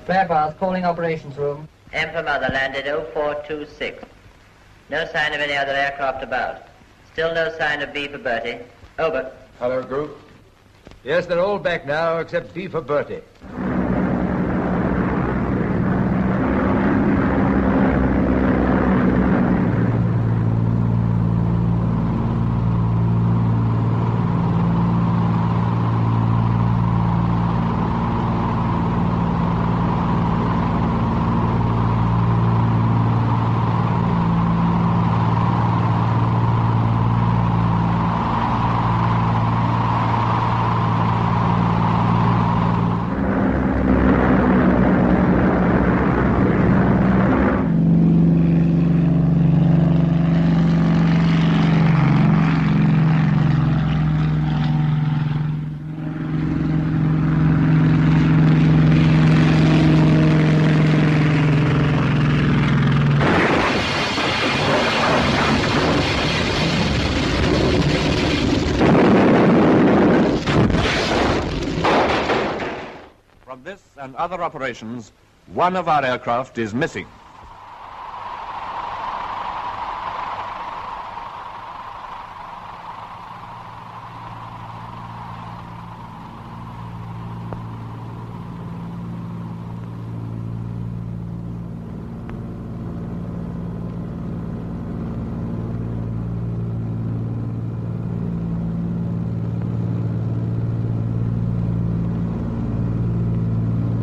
Fairpass, calling operations room. Emperor Mother landed 0426. No sign of any other aircraft about. Still no sign of B for Bertie. Over. Hello, group. Yes, they're all back now, except B for Bertie. And other operations, one of our aircraft is missing.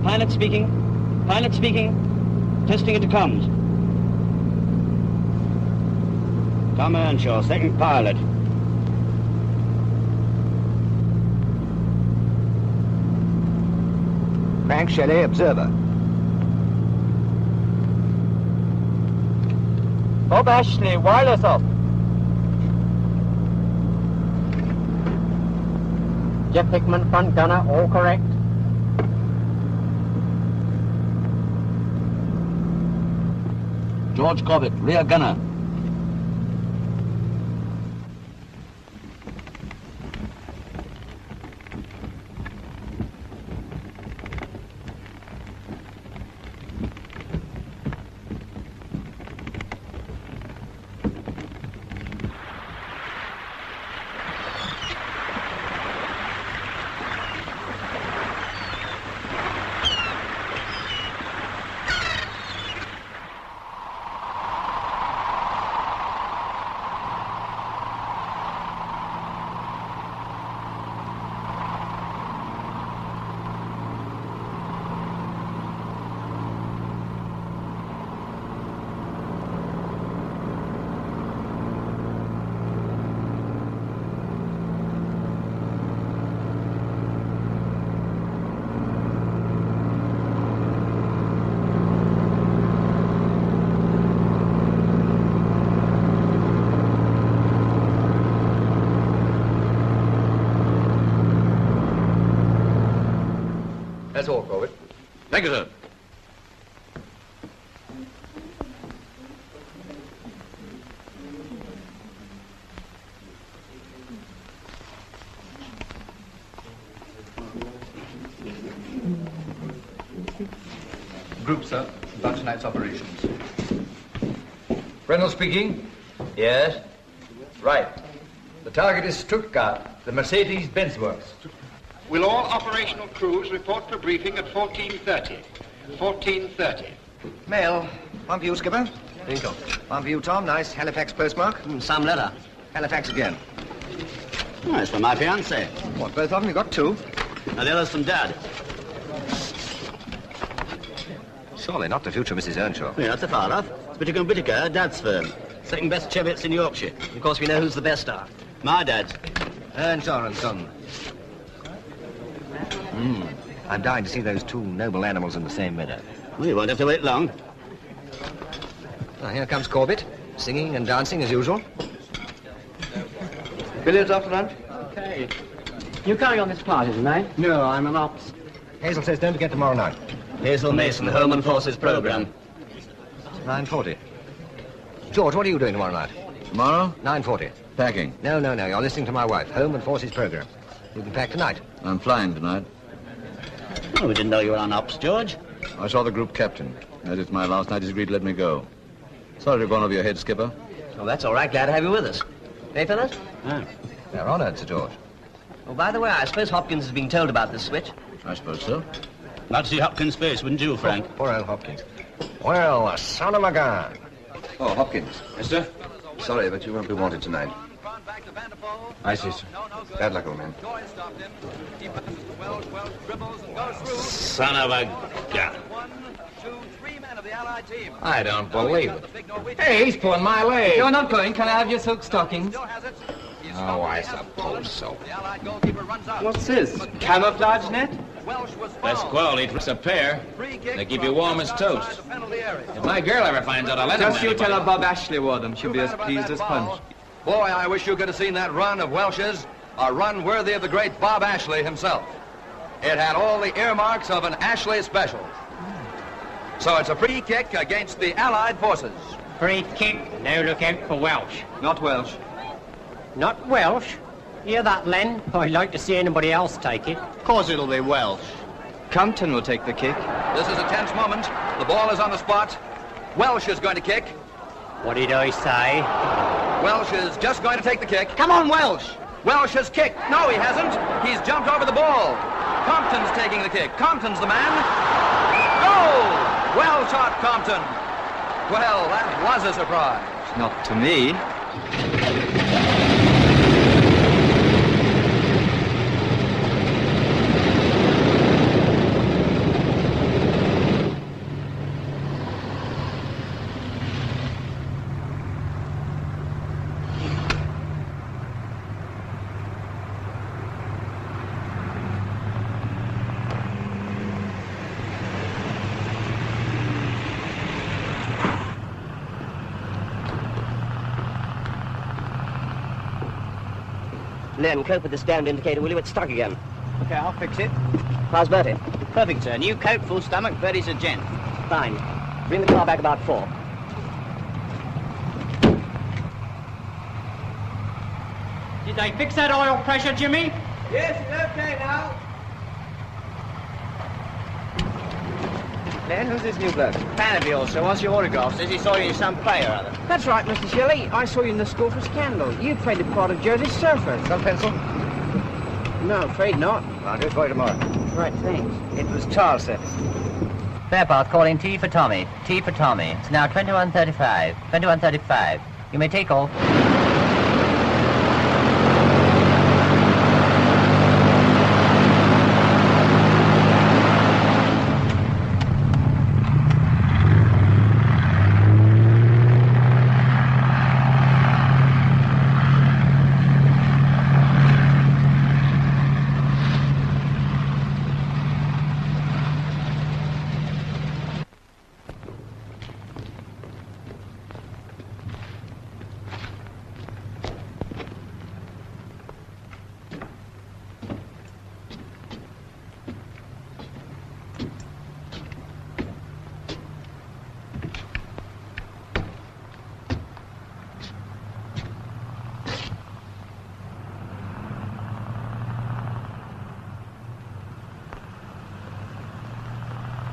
Pilot speaking. Pilot speaking. Testing into comms. Tom Earnshaw, second pilot. Frank Shelley, observer. Bob Ashley, wireless off. Jeff Hickman, front gunner, all correct. George Corbett, rear gunner. That's all, Corbett. Thank you, sir. Group, sir, about tonight's operations. Reynolds speaking. Yes. Right. The target is Stuttgart, the Mercedes-Benz works. Will all operational crews report for briefing at 14:30? 14:30. Mail. One for you, Skipper. Lincoln. One for you, Tom. Nice Halifax postmark. Some letter. Halifax again. Oh, it's from my fiancée. What, both of them? You got two? Now, the other's from Dad. Surely not the future Mrs. Earnshaw. Yeah, that's a far off. It's Whittaker & Whittaker, Dad's firm. Second best Chevets in Yorkshire. Of course, we know who's the best are. My dad's. Earnshaw and Son. I'm dying to see those two noble animals in the same meadow. We won't have to wait long. Well, here comes Corbett, singing and dancing as usual. Billiards after lunch? Okay. You carry on this party tonight? No, I'm an ops. Hazel says don't forget tomorrow night. Hazel Mason, Home and Forces Programme. 9:40. George, what are you doing tomorrow night? Tomorrow? 9:40. Packing. No. You're listening to my wife. Home and Forces Programme. You can pack tonight. I'm flying tonight. Oh, we didn't know you were on ops, George. I saw the group captain. As it's my last night, he's agreed to let me go. Sorry to have gone over your head, Skipper. Oh, that's all right. Glad to have you with us. Hey, fellas? They're honored, Sir George. Oh, by the way, I suppose Hopkins has been told about this switch. I suppose so. Like to see Hopkins' face, wouldn't you, Frank? Poor old Hopkins. Well, a son of a gun. Oh, Hopkins. Yes, sir? Sorry, but you won't be wanted tonight. I see, sir. Bad luck, old man. Son of a gun. I don't believe it. Hey, he's pulling my leg. You're not going. Can I have your silk stockings? Oh, I suppose so. What's this? Camouflage net? That's quality. It's a pair. They keep you warm as toast. If my girl ever finds out, I'll let Just you tell her Bob Ashley wore them. She'll be as pleased as Punch. Boy, I wish you could have seen that run of Welsh's. A run worthy of the great Bob Ashley himself. It had all the earmarks of an Ashley special. So it's a free kick against the Allied forces. Free kick. Now look out for Welsh. Not Welsh. Not Welsh? Hear that, Len? I'd like to see anybody else take it. Of course it'll be Welsh. Compton will take the kick. This is a tense moment. The ball is on the spot. Welsh is going to kick. What did I say? Welsh is just going to take the kick. Come on, Welsh! Welsh has kicked. No, he hasn't. He's jumped over the ball. Compton's taking the kick. Compton's the man. Oh! Well shot, Compton. Well, that was a surprise. Not to me. Len, cope with this damned indicator, will you? It's stuck again. Okay, I'll fix it. How's Bertie? Perfect, sir. New coat, full stomach. Bertie's a gent. Fine. Bring the car back about 4. Did they fix that oil pressure, Jimmy? Yes, it's okay now. Len, who's this new bloke? Fan of yours, sir. Wants your autograph. Says he saw you in some play or other. That's right, Mr. Shelley. I saw you in the school for Scandal. You played the part of Jersey Surfer. Some pencil? No, afraid not. I'll do it for you tomorrow. Right, thanks. It was Tearle service. Fairpath calling T for Tommy. T for Tommy. It's now 21:35. 21:35. You may take off.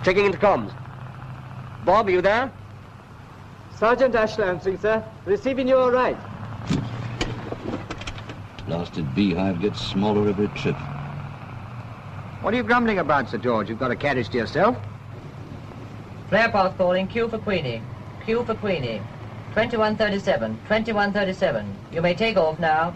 Checking into comms. Bob, are you there? Sergeant Ashley answering, sir. Receiving you all right. Blasted beehive gets smaller every trip. What are you grumbling about, Sir George? You've got a carriage to yourself. Fairpath calling Q for Queenie. Q for Queenie. 21:37. 21:37. You may take off now.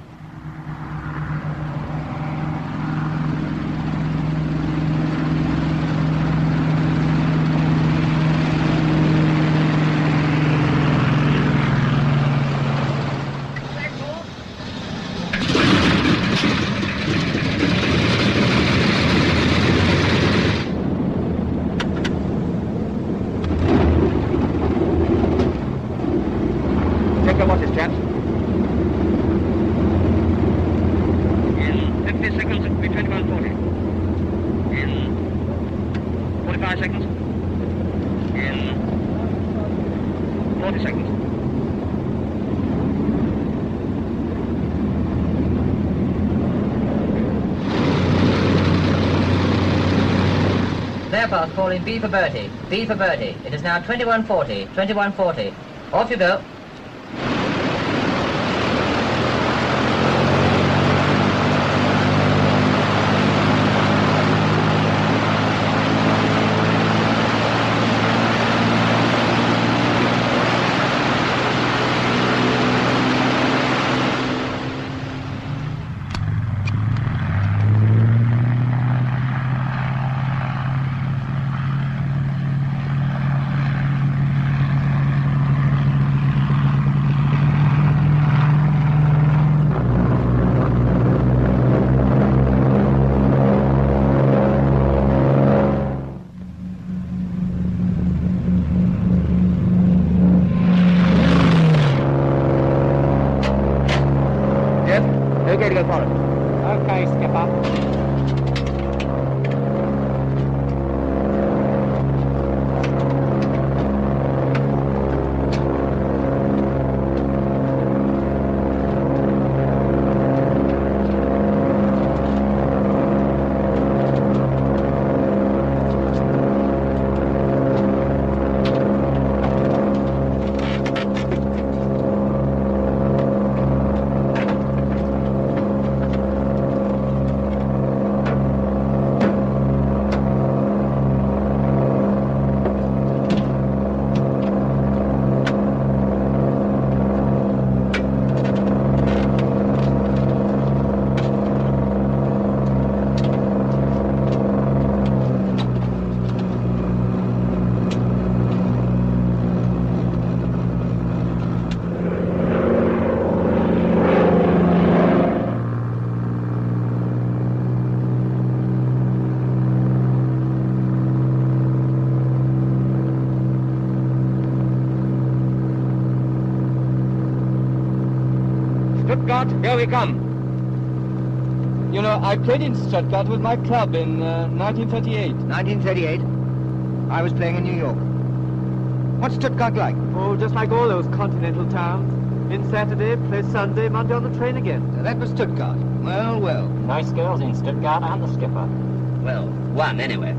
Flare path calling B for birdie. B for birdie. It is now 2140. 2140. Off you go. Okay to go for it. Okay, skipper. Stuttgart, here we come. You know, I played in Stuttgart with my club in 1938. 1938? I was playing in New York. What's Stuttgart like? Oh, just like all those continental towns. In Saturday, play Sunday, Monday on the train again. So that was Stuttgart. Well, well. Nice girls in Stuttgart and the skipper. Well, one anyway.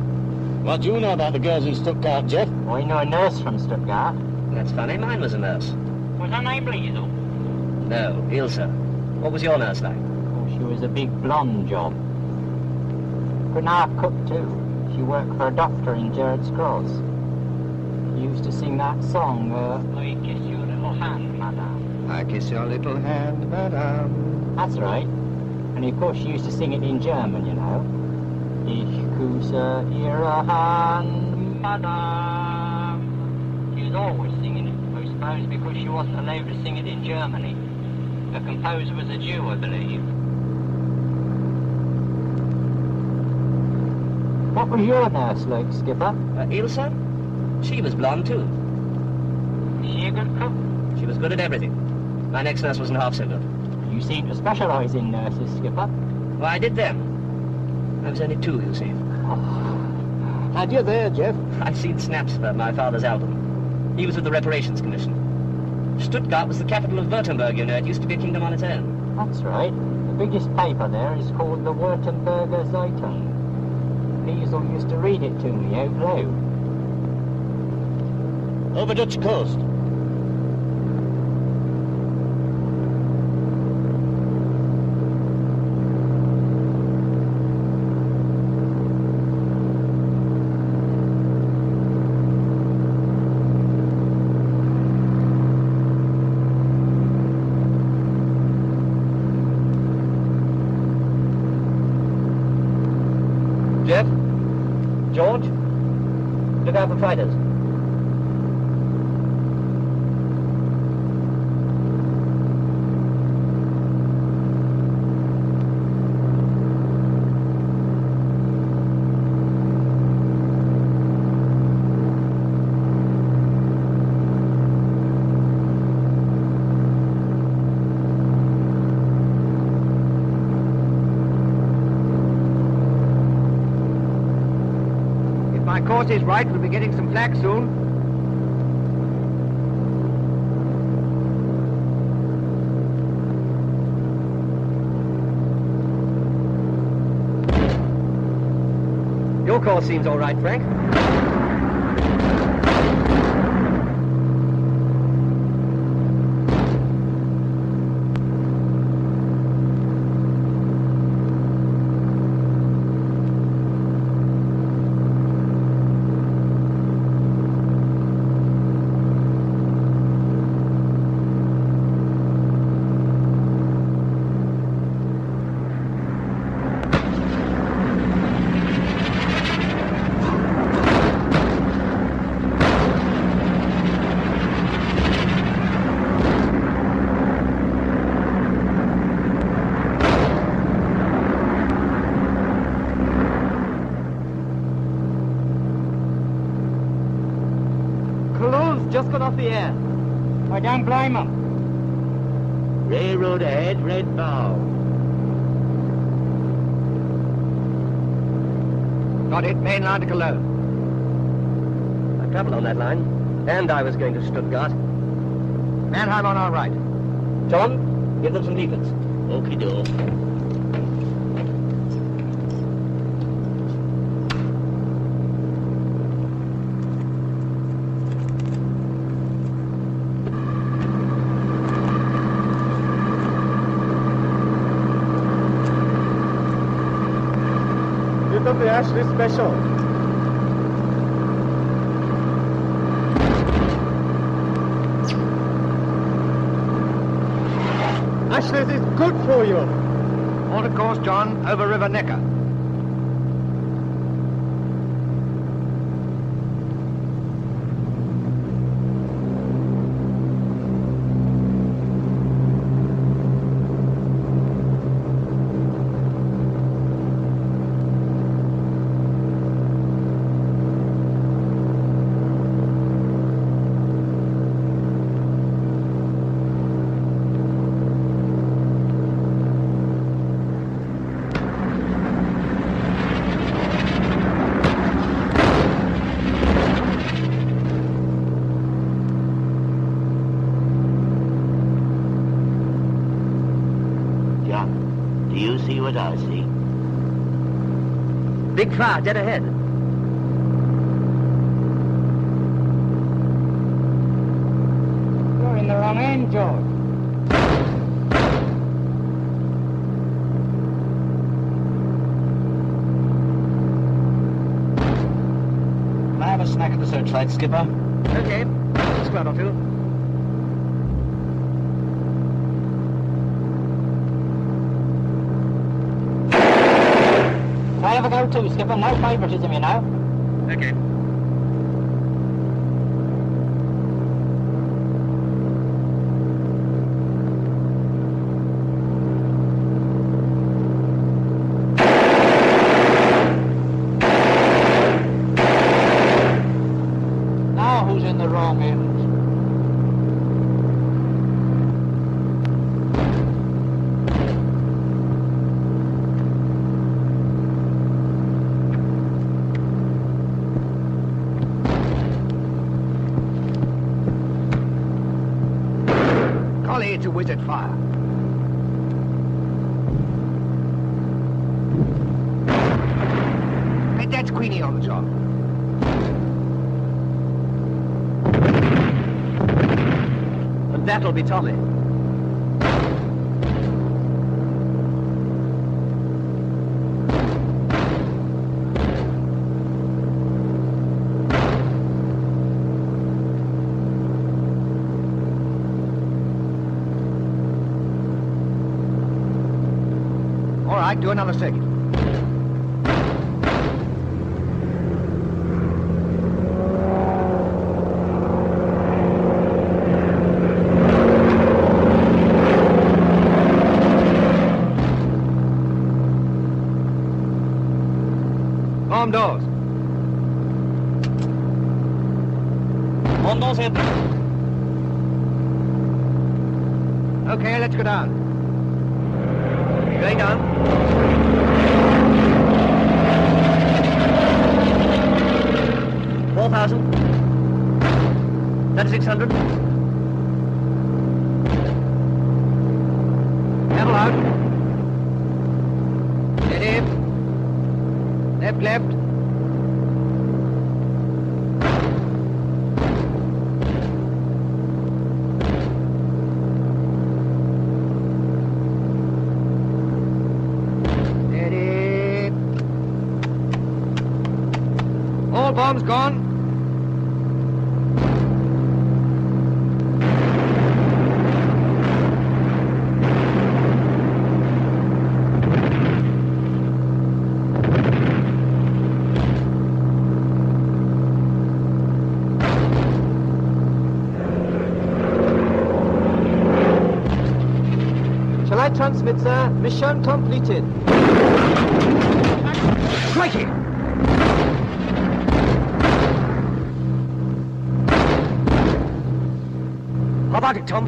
What do you know about the girls in Stuttgart, Jeff? I know a nurse from Stuttgart. That's funny, mine was a nurse. Was her name Liesel? No, Ilse. What was your nurse like? Oh, she was a big blonde job. Couldn't half cook too. She worked for a doctor in Gerrard's Cross. She used to sing that song, I kiss your little hand, madame. I kiss your little hand, madame. That's right. And of course she used to sing it in German, you know. Ich küsse ihre Hand, madame. She was always singing it, I suppose, because she wasn't allowed to sing it in Germany. The composer was a Jew, I believe. What was your nurse like, Skipper? Ilse? She was blonde, too. Was she a good cook? She was good at everything. My next nurse wasn't half so good. You seem to specialise in nurses, Skipper. Well, I did them. I was only 2, you see. Had you there, Jeff? I've seen snaps for my father's album. He was with the Reparations Commission. Stuttgart was the capital of Württemberg, you know. It used to be a kingdom on its own. That's right. The biggest paper there is called the Württemberger Zeitung. Liesel used to read it to me out loud. Over Dutch coast. Jeff? George? Look out for fighters. My course is right, we'll be getting some flak soon. Your course seems all right, Frank. Just got off the air. I don't blame them. Railroad ahead, red bow. Got it, main line to Cologne. I travelled on that line, and I was going to Stuttgart. Mannheim on our right. John, give them some leaflets. Okie doke. The Ashley special. Ashley's is good for you. On a course, John, over River Neckar. What I see. Big fire, dead ahead. You're in the wrong end, George. Can I have a snack at the searchlight, Skipper? Okay. Squad or two. I have a go too, Skipper. No favouritism, you know. Okay. Now who's in the wrong end? It's a wizard fire. Hey, that's Queenie on the job. And that'll be Tommy. Do another circuit. Arm doors. On doors open. Okay, let's go down. Going down. 4,000. 3,600. Level out. Steady. Left, left. All bombs gone. Shall I transmit, sir? Mission completed. Crikey! How about it, Tom?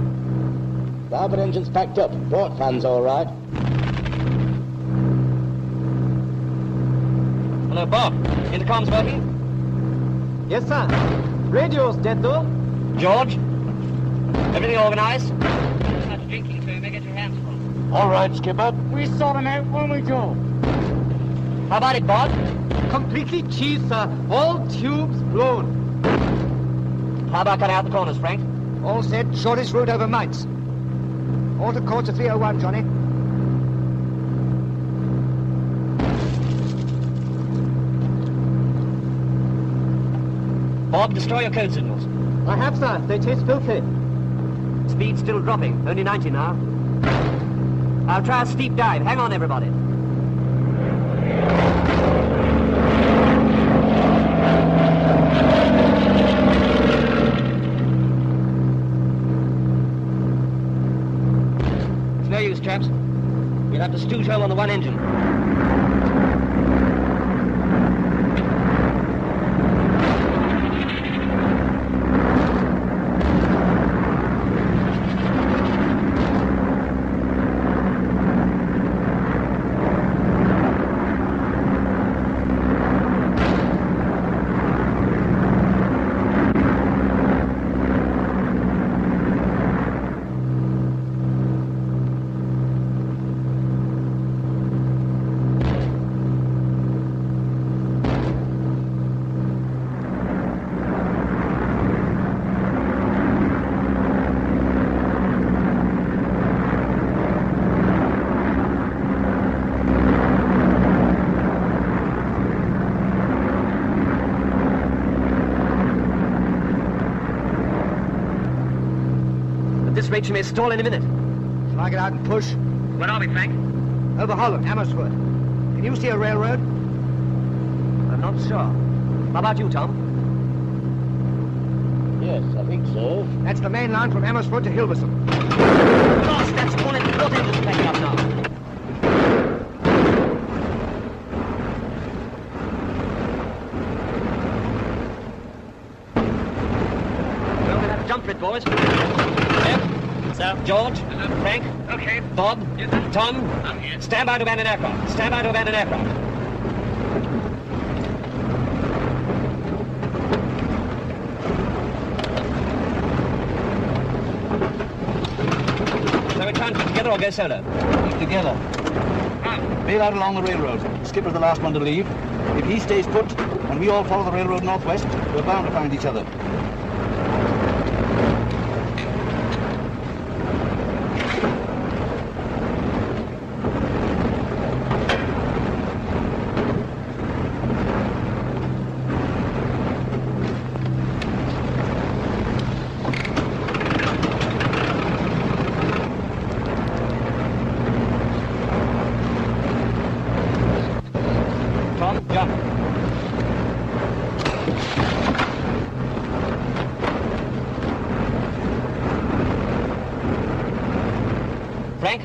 Starboard engine's packed up. Port fan's all right. Hello, Bob. Intercom's working? Yes, sir. Radio's dead, though. George? Everything organized? Much drinking, so you may get your hands full. All right, Skipper. We sort them out when we go. How about it, Bob? Completely cheese, sir. All tubes blown. How about cutting out the corners, Frank? All set. Shortest route over Mainz. Alter course to 301, Johnny. Bob, destroy your code signals. I have, sir. They taste filthy. Speed still dropping. Only 90 now. I'll try a steep dive. Hang on, everybody. It's no use, chaps. We'll have to stooge home on the one engine. Rate, you may stall any minute. Shall I get out and push? Where are we, Frank? Over Holland, Amersfoort. Can you see a railroad? I'm not sure. How about you, Tom? Yes, I think so. That's the main line from Amersfoort to Hilversum. Lost! That's one and port engine's packing up now. Well, we'll have to jump for it, boys. Sir. George? Frank? Okay. Bob? Yes, sir. Tom? I'm here. Stand by to abandon aircraft. Stand by to abandon aircraft. So we try and keep together or go solo? Keep together. Bail out along the railroad. The skipper's the last one to leave. If he stays put and we all follow the railroad northwest, we're bound to find each other.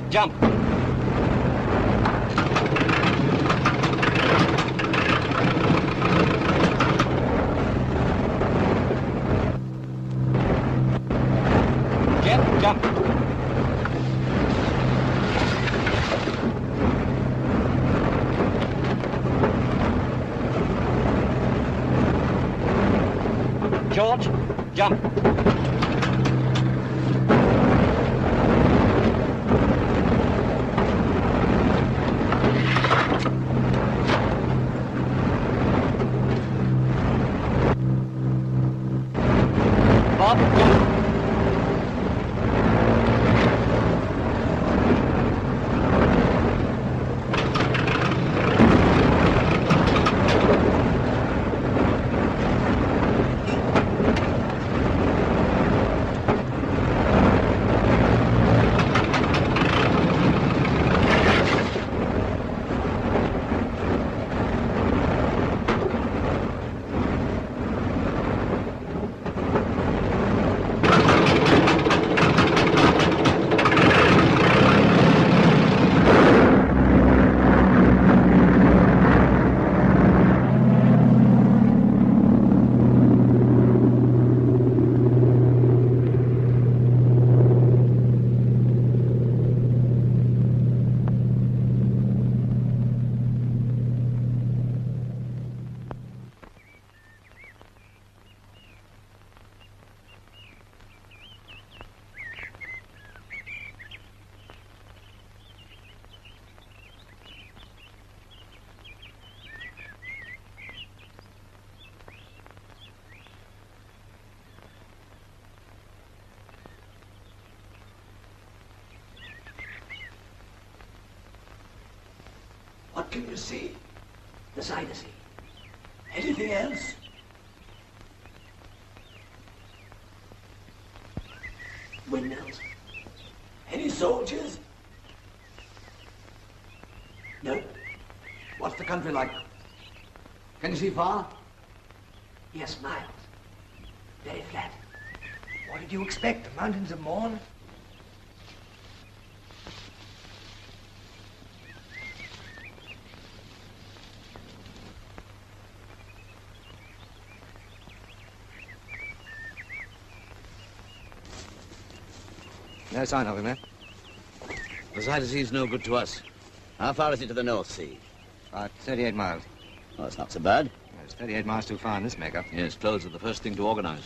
Jump. Jeff, jump. George, jump. sea. The Zuyder Sea. Anything else? Windmills. Any soldiers? No. What's the country like? Can you see far? Yes, miles. Very flat. What did you expect? The mountains of Morn? No sign of him, eh? The Zuyder Sea's no good to us. How far is it to the North Sea? 38 miles. Well, that's not so bad. It's 38 miles too far in this makeup. Yes, clothes are the first thing to organize.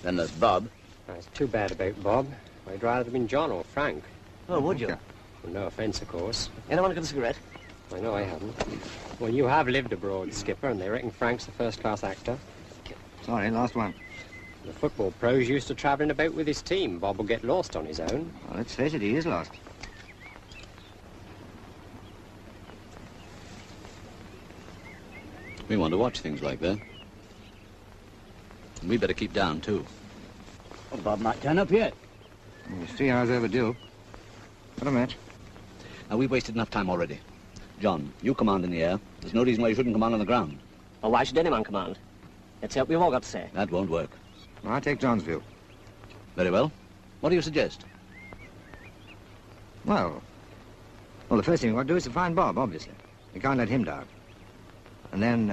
Then there's Bob. It's too bad about Bob. I'd rather have been John or Frank. Oh, would you? Well, no offence, of course. Anyone got a cigarette? I know I haven't. Well, you have lived abroad, Skipper, and they reckon Frank's a first-class actor. Sorry, last one. The football pros used to travelling about with his team. Bob will get lost on his own. Well, let's face it, he is lost. We want to watch things like that. And we better keep down, too. Well, Bob might turn up yet. He's 3 hours overdue. What a match. Now, we've wasted enough time already. John, you command in the air. There's no reason why you shouldn't command on the ground. Well, why should anyone command? Let's see what we've all got to say. That won't work. Well, I'll take John's view. Very well. What do you suggest? Well, the first thing we've got to do is to find Bob, obviously. We can't let him down. And then,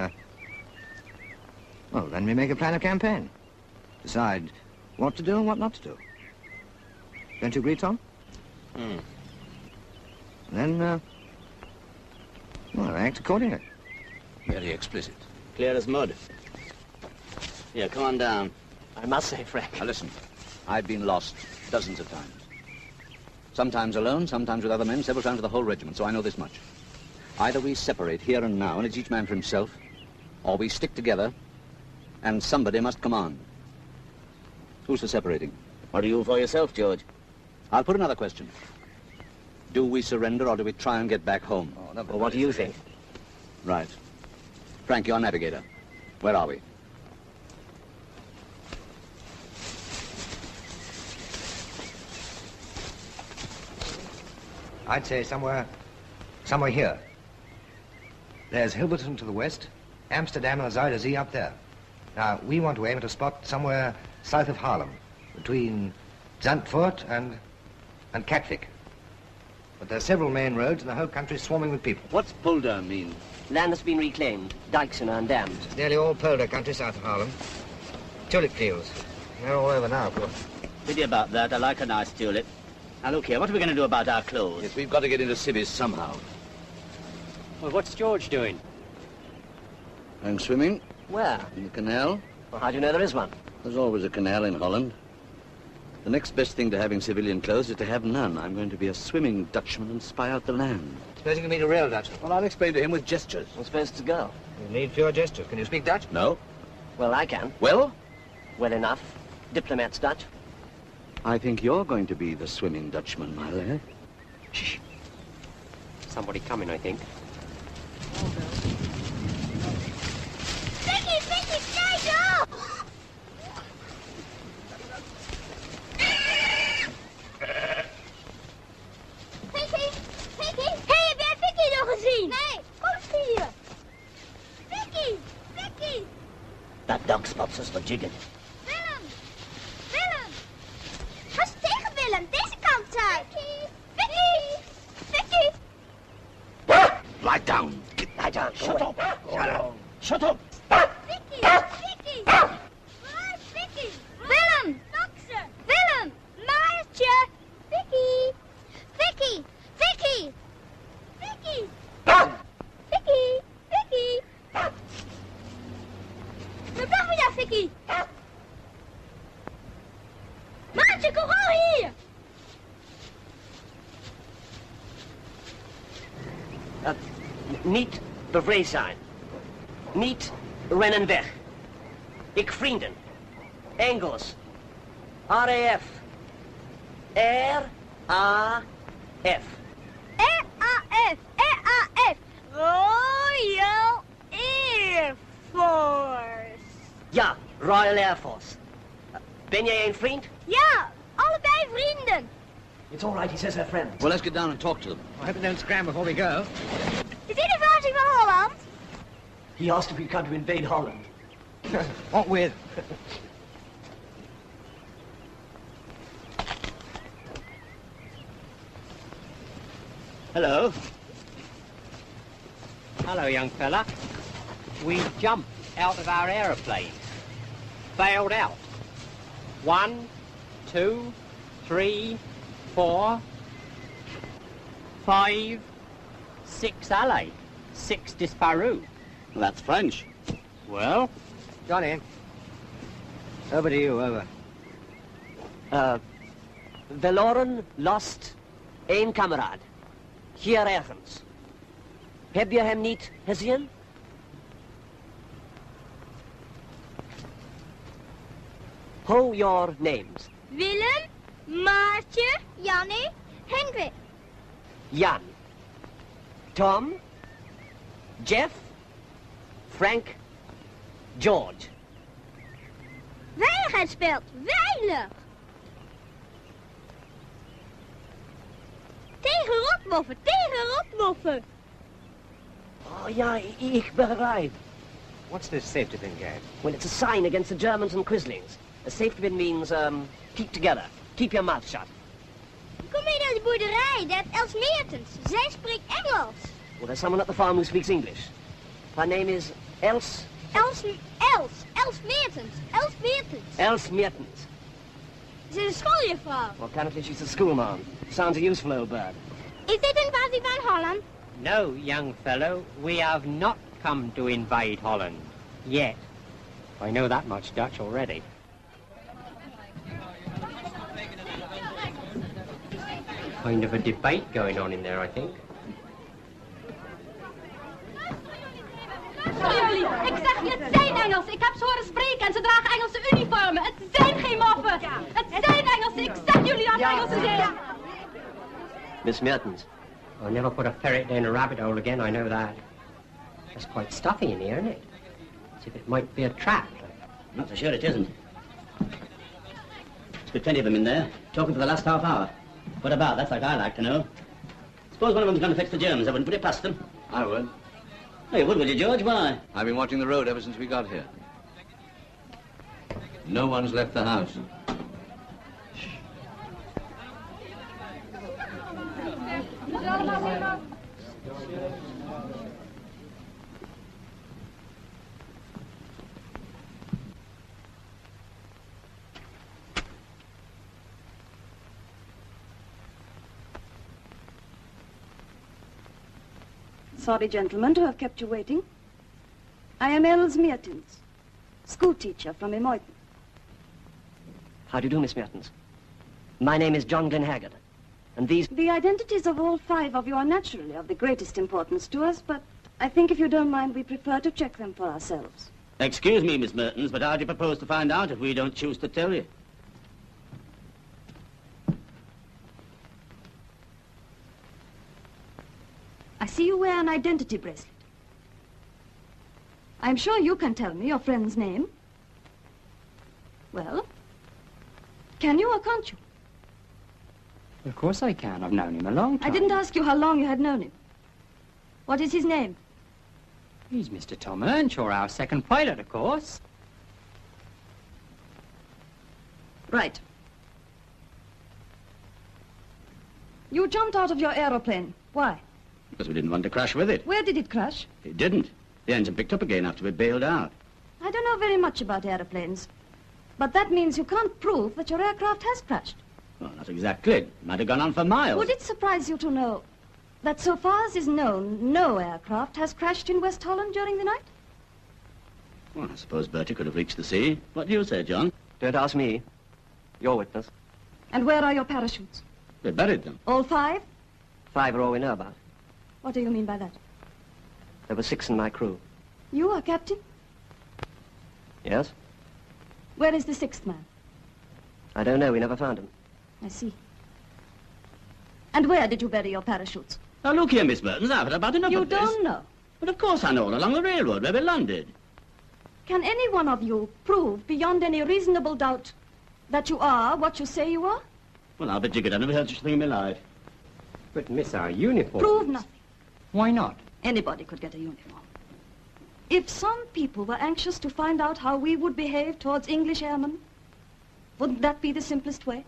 then we make a plan of campaign. Decide what to do and what not to do. Don't you agree, Tom? Hmm. And then, act accordingly. Very explicit. Clear as mud. Here, come on down. I must say, Frank. Now, listen. I've been lost dozens of times. Sometimes alone, sometimes with other men, several times with the whole regiment, so I know this much. Either we separate here and now, and it's each man for himself, or we stick together, and somebody must command. Who's for separating? What are you for yourself, George? I'll put another question. Do we surrender, or do we try and get back home? Well, what do you think? Right. Frank, you're navigator. Where are we? I'd say somewhere here. There's Hilversum to the west, Amsterdam and the Zuyder Zee up there. Now, we want to aim at a spot somewhere south of Haarlem, between Zandvoort and Katwijk. But there are several main roads and the whole country's swarming with people. What's polder mean? Land that's been reclaimed, dikes and dams. It's nearly all polder country south of Haarlem. Tulip fields. They're all over now, of course. Pity about that. I like a nice tulip. Now, look here, what are we going to do about our clothes? Yes, we've got to get into civvies somehow. Well, what's George doing? I'm swimming. Where? In the canal. Well, how do you know there is one? There's always a canal in Holland. The next best thing to having civilian clothes is to have none. I'm going to be a swimming Dutchman and spy out the land. Suppose you can meet a real Dutchman. Well, I'll explain to him with gestures. I'm supposed to go. You need pure gestures. Can you speak Dutch? No. Well, I can. Well? Well enough. Diplomat's Dutch. I think you're going to be the swimming Dutchman, my lad. Shh. Somebody coming, I think. Vicky, stay off! Vicky! Hey, heb jij Vicky nog gezien? Nee, kom eens hier. Vicky! That dog spots us for jigging. Willem! Ga eens tegen Willem, deze kant uit. Vicky! Lie down. Lie down. Shut up. Shut up. Vicky! Waar is Vicky? Willem! Taxen! Willem! Maartje! Vicky! We blijven daar, Vicky! Maartje, kom gewoon hier! Niet bevreesd zijn. Niet rennen weg. Ik vrienden. Engels. RAF. RAF. RAF! RAF! Royal Air Force. Ja, Royal Air Force. Ben jij een vriend? Ja, allebei vrienden. It's all right, he says they're friends. Well, let's get down and talk to them. I hope they don't scram before we go. Is dit een verrassing van Holland? He asked if we'd come to invade Holland. What with? Hello. Hello, young fella. We jumped out of our aeroplane. Bailed out. 1, 2, 3, 4, 5, 6 alley. 6 disparu. That's French. Well? Johnny. Over to you, over. Verloren, lost, één kameraad. Hier ergens. Heb je hem niet gezien? How your names? Willem, Maartje, Jannie, Hendrik. Jan. Tom. Jeff. Frank. George. Veiligheid speelt. Veilig. Tegen rotmoffen, tegen rotmoffen. Oh ja, ik begrijp. What's this safety pin game? Well, it's a sign against the Germans and Quislings. A safety pin means, keep together. Keep your mouth shut. Kom mee naar de boerderij, dat Els Meertens. Zij spreekt Engels. Well, there's someone at the farm who speaks English. Her name is Els Meertens. Els Meertens. Els Meertens. Ze is een schooljuffrouw. Well, apparently she's a schoolma'am. Sounds a useful old bird. Is dit een invasie van Holland? No, young fellow, we have not come to invade Holland. Yet. I know that much Dutch already. Kind of a debate going on in there, I think. Jullie, ik zeg je, het zijn Engels. Ik heb ze horen spreken en ze dragen Engelse uniformen. Het zijn geen moffen. Het zijn Engelsen. Ik zeg jullie dat Engelsen zijn. Miss Mertens. I'll never put a ferret down a rabbit hole again, I know that. It's quite stuffy in here, isn't it? As if it might be a trap. Not so sure it isn't. There's been plenty of them in there, talking for the last half hour. What about? That's like I like to know. Suppose one of them's going to fix the Germans. I wouldn't put it past them. I would. Oh, you would you, George? Why? I've been watching the road ever since we got here. No one's left the house. Sorry, gentlemen, to have kept you waiting. I am Els Meertens, schoolteacher from Emoyton. How do you do, Miss Mertens? My name is John Glenhaggard, and these... The identities of all 5 of you are naturally of the greatest importance to us, but I think if you don't mind, we prefer to check them for ourselves. Excuse me, Miss Mertens, but how do you propose to find out if we don't choose to tell you? I see you wear an identity bracelet. I'm sure you can tell me your friend's name. Well, can you or can't you? Of course I can. I've known him a long time. I didn't ask you how long you had known him. What is his name? He's Mr. Tom Earnshaw, our second pilot, of course. Right. You jumped out of your aeroplane. Why? Because we didn't want to crash with it. Where did it crash? It didn't. The engine picked up again after we bailed out. I don't know very much about aeroplanes, but that means you can't prove that your aircraft has crashed. Well, not exactly. It might have gone on for miles. Would it surprise you to know that so far as is known, no aircraft has crashed in West Holland during the night? Well, I suppose Bertie could have reached the sea. What do you say, John? Don't ask me. You're witness. And where are your parachutes? They buried them. All 5? 5 are all we know about. What do you mean by that? There were 6 in my crew. You are captain? Yes? Where is the 6th man? I don't know. We never found him. I see. And where did you bury your parachutes? Now, look here, Miss Mertens. I've had about enough You of this. don't know? But of course I know, along the railroad where we landed. Can any one of you prove beyond any reasonable doubt that you are what you say you are? Well, I'll bet you could. I've never heard such a thing in my life. But, miss, our uniform... Prove nothing. Why not? Anybody could get a uniform. If some people were anxious to find out how we would behave towards English airmen, wouldn't that be the simplest way?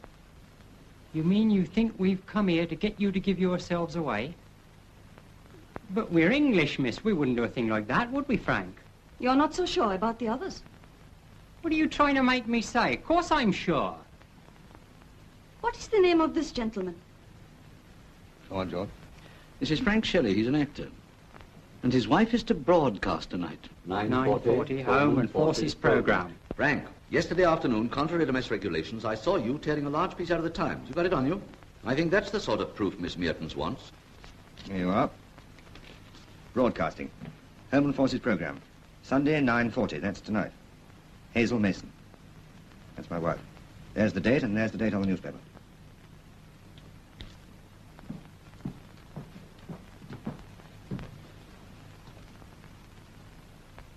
You mean you think we've come here to get you to give yourselves away? But we're English, miss. We wouldn't do a thing like that, would we, Frank? You're not so sure about the others. What are you trying to make me say? Of course I'm sure. What is the name of this gentleman? Go on, George. This is Frank Shelley. He's an actor. And his wife is to broadcast tonight. 9:40, home and forces programme. Frank, yesterday afternoon, contrary to mess regulations, I saw you tearing a large piece out of the Times. You got it on you? I think that's the sort of proof Miss Mertens wants. Here you are. Broadcasting. Home and Forces programme. Sunday, 9:40. That's tonight. Hazel Mason. That's my wife. There's the date, and there's the date on the newspaper.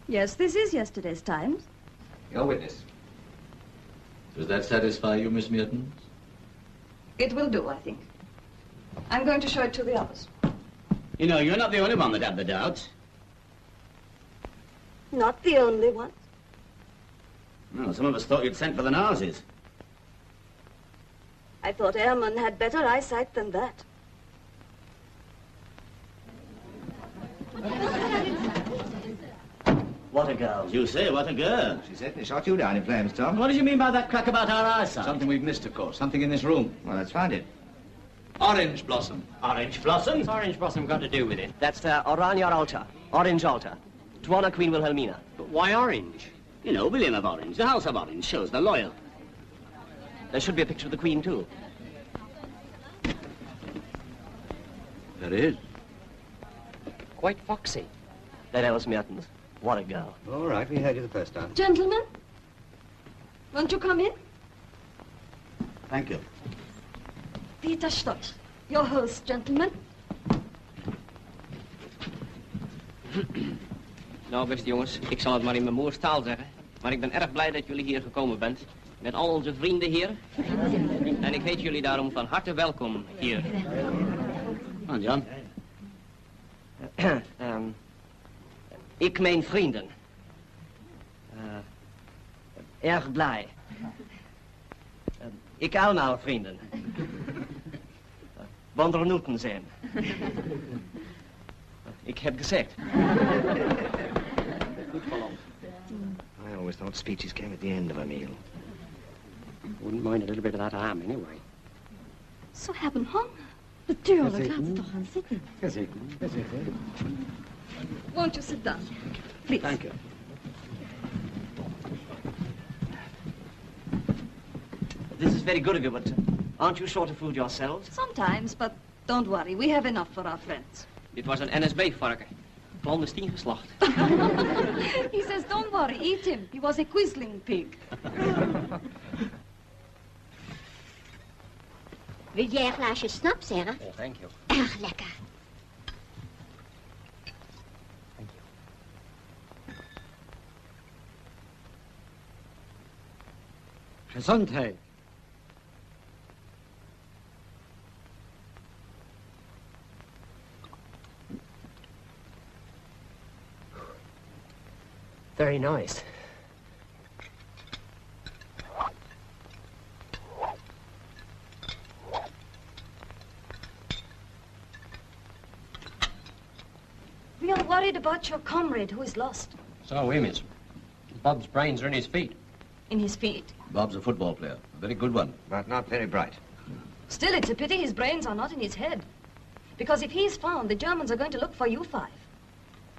Yes, this is yesterday's Times. Your witness. Does that satisfy you, Miss Mertens? It will do, I think. I'm going to show it to the others. You know, you're not the only one that had the doubts. Not the only one. No, some of us thought you'd sent for the Nazis. I thought airmen had better eyesight than that. What a girl. You say, what a girl. She certainly shot you down in flames, Tom. What did you mean by that crack about our eyesight? Something we've missed, of course. Something in this room. Well, let's find it. Orange blossom. Orange blossom? What's orange blossom got to do with it? That's the Oranje altar. Orange altar. To honor Queen Wilhelmina. But why orange? You know, William of Orange, the House of Orange, shows they're loyal. There should be a picture of the Queen, too. There is. Quite foxy. That Alice Mertens. What a girl. All right, we heard you the first time. Gentlemen, won't you come in? Thank you. Peter Stott, your host, gentlemen. Nou, beste jongens, ik zal het maar in mijn moerstaal zeggen. Maar ik ben erg blij dat jullie hier gekomen bent. Met al onze vrienden hier. En ik heet jullie daarom van harte welkom hier. Ah, Jan. Ik mijn vrienden. Erg blij. Ik allemaal vrienden. Wondernoeten zijn. Ik heb gezegd. Goed verloop. I always thought speeches came at the end of a meal. Wouldn't mind a little bit of that ham, anyway. Ze hebben honger. Natuurlijk, laten we toch gaan zitten. Gezeten. Won't you sit down? Please. Thank you. This is very good of you, but aren't you short of food yourselves? Sometimes, but don't worry. We have enough for our friends. Dit was een NSB-varken. Clandestien geslacht. He says, don't worry, eat him. He was a quisling pig. Wil jij een glaasje snaps, Sarah? Oh, thank you. Erg lekker. Gezondheid. Very nice. We are worried about your comrade who is lost. So are we, miss. Bob's brains are in his feet. In his feet. Bob's a football player. A very good one. But not very bright. Still, it's a pity his brains are not in his head. Because if he's found, the Germans are going to look for you five.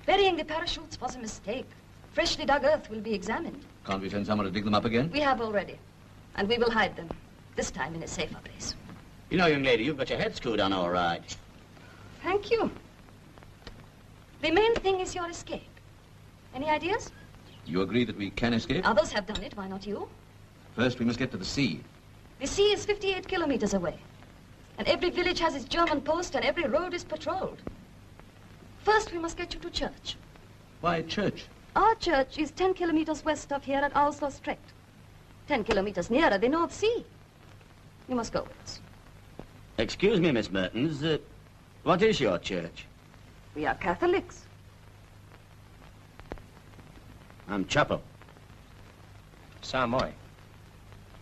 Burying the parachutes was a mistake. Freshly dug earth will be examined. Can't we send someone to dig them up again? We have already. And we will hide them. This time in a safer place. You know, young lady, you've got your head screwed on all right. Thank you. The main thing is your escape. Any ideas? You agree that we can escape? Others have done it. Why not you? First, we must get to the sea. The sea is 58 kilometers away. And every village has its German post and every road is patrolled. First, we must get you to church. Why church? Our church is 10 kilometers west of here at Oslo Strait. 10 kilometers nearer the North Sea. You must go with us. Excuse me, Miss Mertens. What is your church? We are Catholics. I'm chapel. So am I.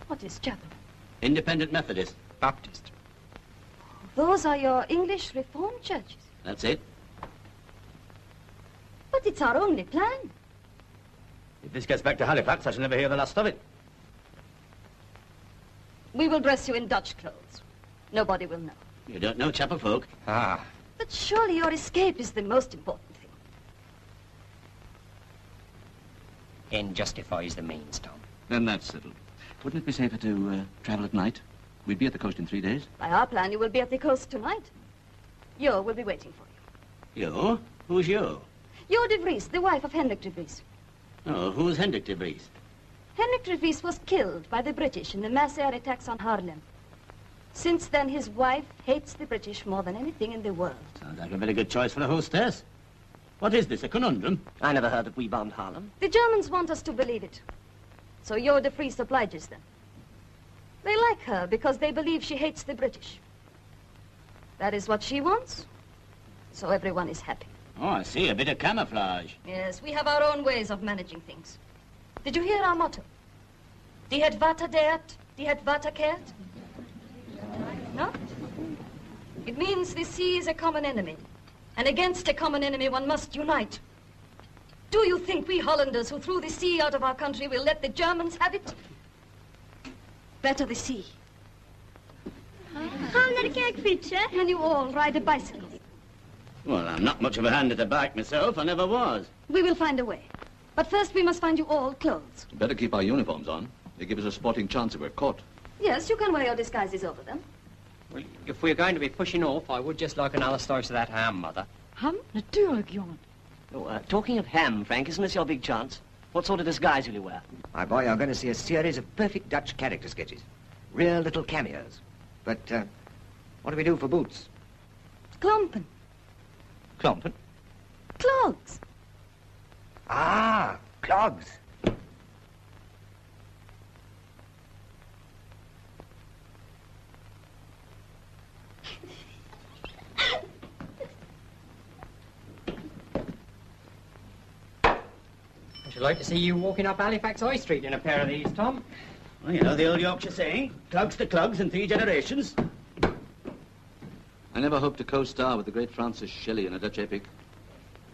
What is chapel? Independent Methodist. Baptist. Those are your English Reformed churches. That's it. But it's our only plan. If this gets back to Halifax, I shall never hear the last of it. We will dress you in Dutch clothes. Nobody will know. You don't know chapel folk? Ah. But surely your escape is the most important thing. End justifies the means, Tom. Then that's settled. Wouldn't it be safer to travel at night? We'd be at the coast in 3 days. By our plan, you will be at the coast tonight. Hugh will be waiting for you. You? Who's you? Hugh de Vries, the wife of Hendrik de Vries. Oh, who's Hendrik de Vries? Hendrik de Vries was killed by the British in the mass air attacks on Haarlem. Since then, his wife hates the British more than anything in the world. Sounds like a very good choice for a hostess. What is this, a conundrum? I never heard that we bombed Harlem. The Germans want us to believe it. So Hugh de Vries obliges them. They like her because they believe she hates the British. That is what she wants. So everyone is happy. Oh, I see. A bit of camouflage. Yes, we have our own ways of managing things. Did you hear our motto? Die het water deert, die het water keert. No? It means the sea is a common enemy. And against a common enemy, one must unite. Do you think we Hollanders who threw the sea out of our country will let the Germans have it? Better the sea. Gaan we naar de kerk fietsen? And you all ride a bicycle. Well, I'm not much of a hand at a bike myself. I never was. We will find a way. But first we must find you all clothes. Better keep our uniforms on. They give us a sporting chance if we're caught. Yes, you can wear your disguises over them. Well, if we're going to be pushing off, I would just like another slice of that ham, Mother. Ham? Natuurlijk, jongen. Oh, talking of ham, Frank, isn't this your big chance? What sort of disguise will you wear? My boy, you're going to see a series of perfect Dutch character sketches. Real little cameos. But, what do we do for boots? Klompen. Klompen? Clogs. Ah, clogs. I should like to see you walking up Halifax High Street in a pair of these, Tom. Well, you know the old Yorkshire saying, clogs to clogs in 3 generations. I never hoped to co-star with the great Francis Shelley in a Dutch epic.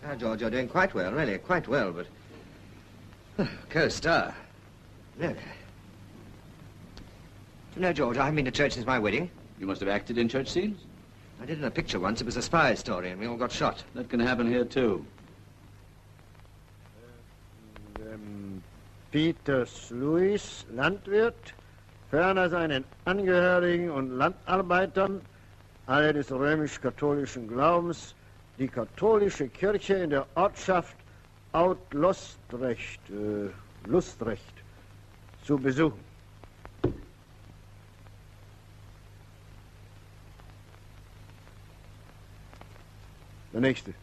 Ah, George, you're doing quite well, really, quite well, but... co-star. Look. You know, George, I haven't been to church since my wedding. You must have acted in church scenes? I did in a picture once. It was a spy story, and we all got shot. That can happen here, too. Peters Louis, Landwirt, ferner seinen Angehörigen und Landarbeitern, alle des römisch-katholischen Glaubens, die katholische Kirche in der Ortschaft Lustrecht zu besuchen. Der nächste.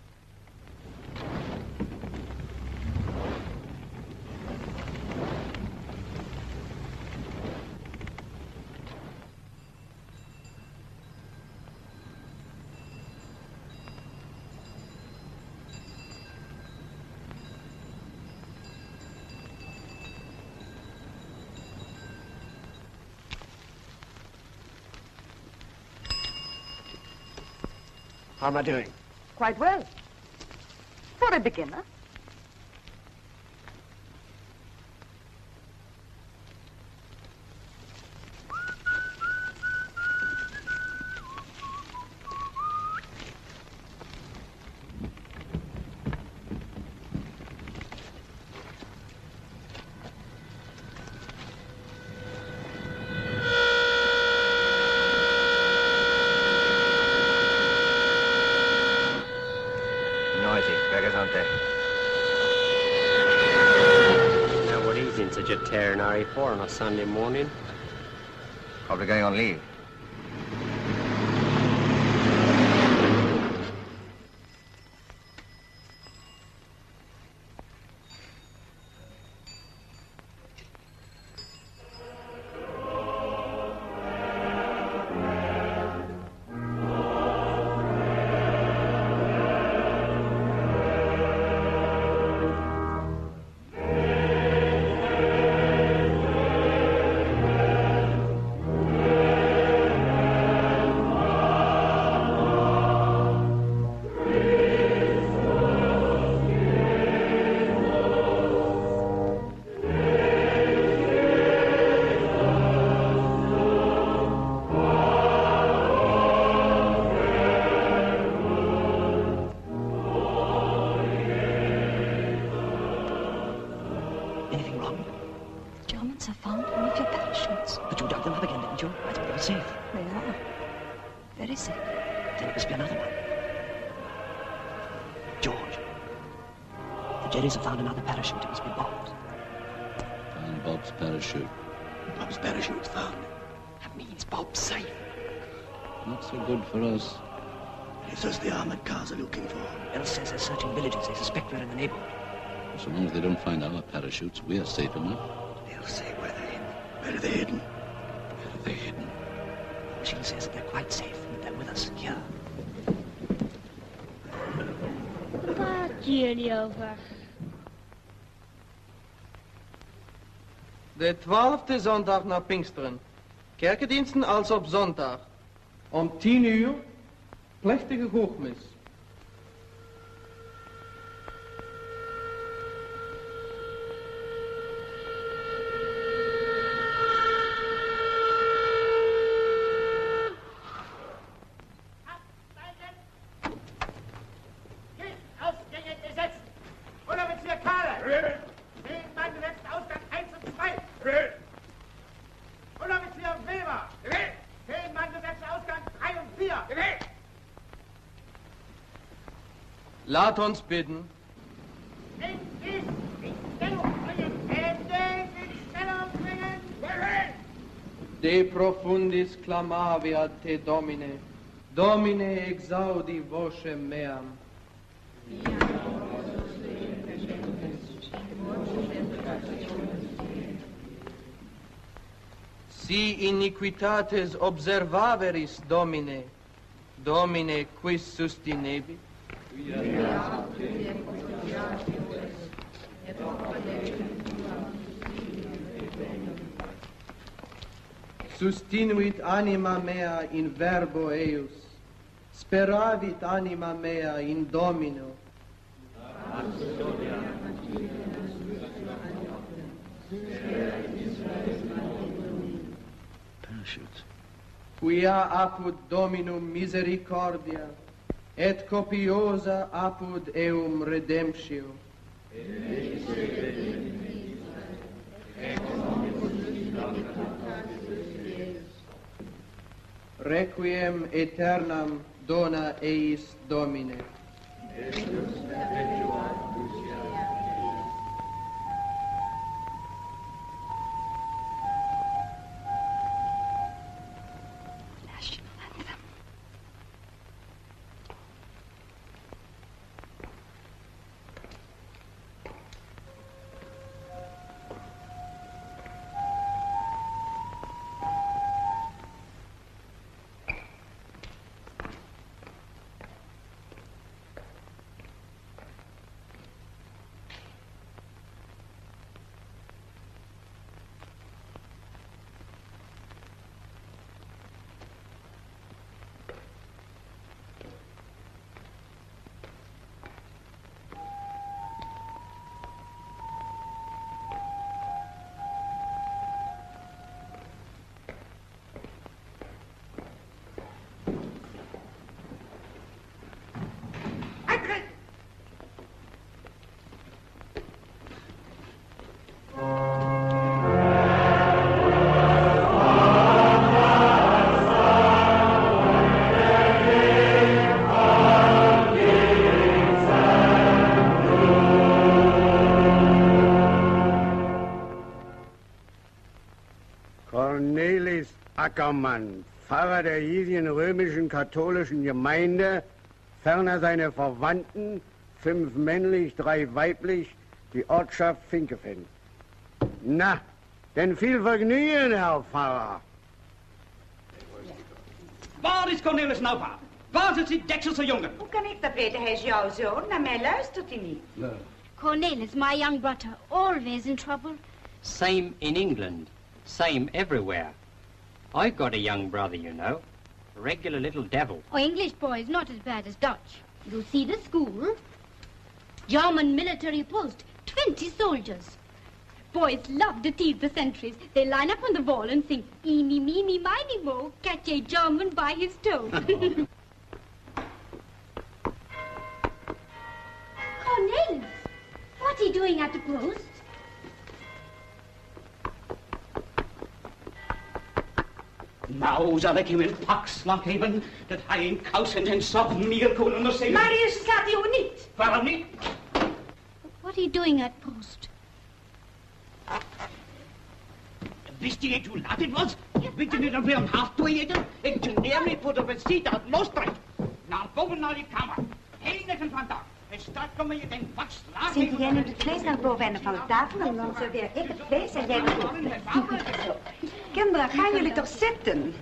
How am I doing? Quite well. For a beginner. Such a tear in RE4 on a Sunday morning. Probably going on leave. Anything wrong? The Germans have found one of your parachutes. But you dug them up again, didn't you? I thought they were safe. They are. Very safe. Then it must be another one. George. The Jerrys have found another parachute. It must be Bob's. Found Bob's parachute. Bob's parachute's found. That means Bob's safe. Not so good for us. It's us the armored cars are looking for. El says they're searching villages. They suspect we're in the neighborhood. So long as they don't find our parachutes, we are safe enough. They'll say where they're hidden. Where are they hidden? Where are they hidden? She says that they're quite safe and that they're with us here. Gaat jullie over? De 12e zondag na Pinksteren. Kerkendiensten als op zondag. Om 10 uur, plechtige hoogmis. Laat ons bidden. De profundis clamavi te Domine. Domine exaudi vocem meam. Si iniquitates observaveris, Domine, Domine quis sustinebi? Sustinuit anima mea in verbo eius, speravit anima mea in Domino. Parachutes. Quia apud Dominum misericordia, et copiosa apud eum redemptio. Requiem aeternam dona eis Domine. Ackermann, Pfarrer der hiesigen römischen katholischen Gemeinde, ferner seine Verwandten, 5 männlich, 3 weiblich, die Ortschaft Finkefeld. Na, denn viel Vergnügen, Herr Pfarrer. Waar is Cornelis nou, pa? Waar zit die dekselse jongen? Hoe kan ik dat weten? Hij is jouw zoon. Naar mij luistert hij niet. No. Cornelis, my young brother, always in trouble. Same in England. Same everywhere. I've got a young brother, you know. A regular little devil. Oh, English boys, not as bad as Dutch. You see the school? German military post, 20 soldiers. Boys love to tease the sentries. They line up on the wall and sing, "Eeny, meeny, miny, mo, catch a German by his toe." Cornelis, what are you doing at the post? Nou zal ik hem in pak slag geven dat hij in kous en zijn sop meer kon onderzetten. Maar die staat hier niet. Waarom niet? What are you doing at post? Wist je niet hoe laat het was? Weet je niet dat we om 1:30 eten? Ik toen Emeric voor de visite uit lostrekt. Naar boven naar die kamer. Heen vandaag. En straks kom je den pak slag Zit jij nu het vlees naar het boveneinde van de tafel en dan serveer ik het vlees en jij het vlees. Kinderen, gaan jullie toch zitten?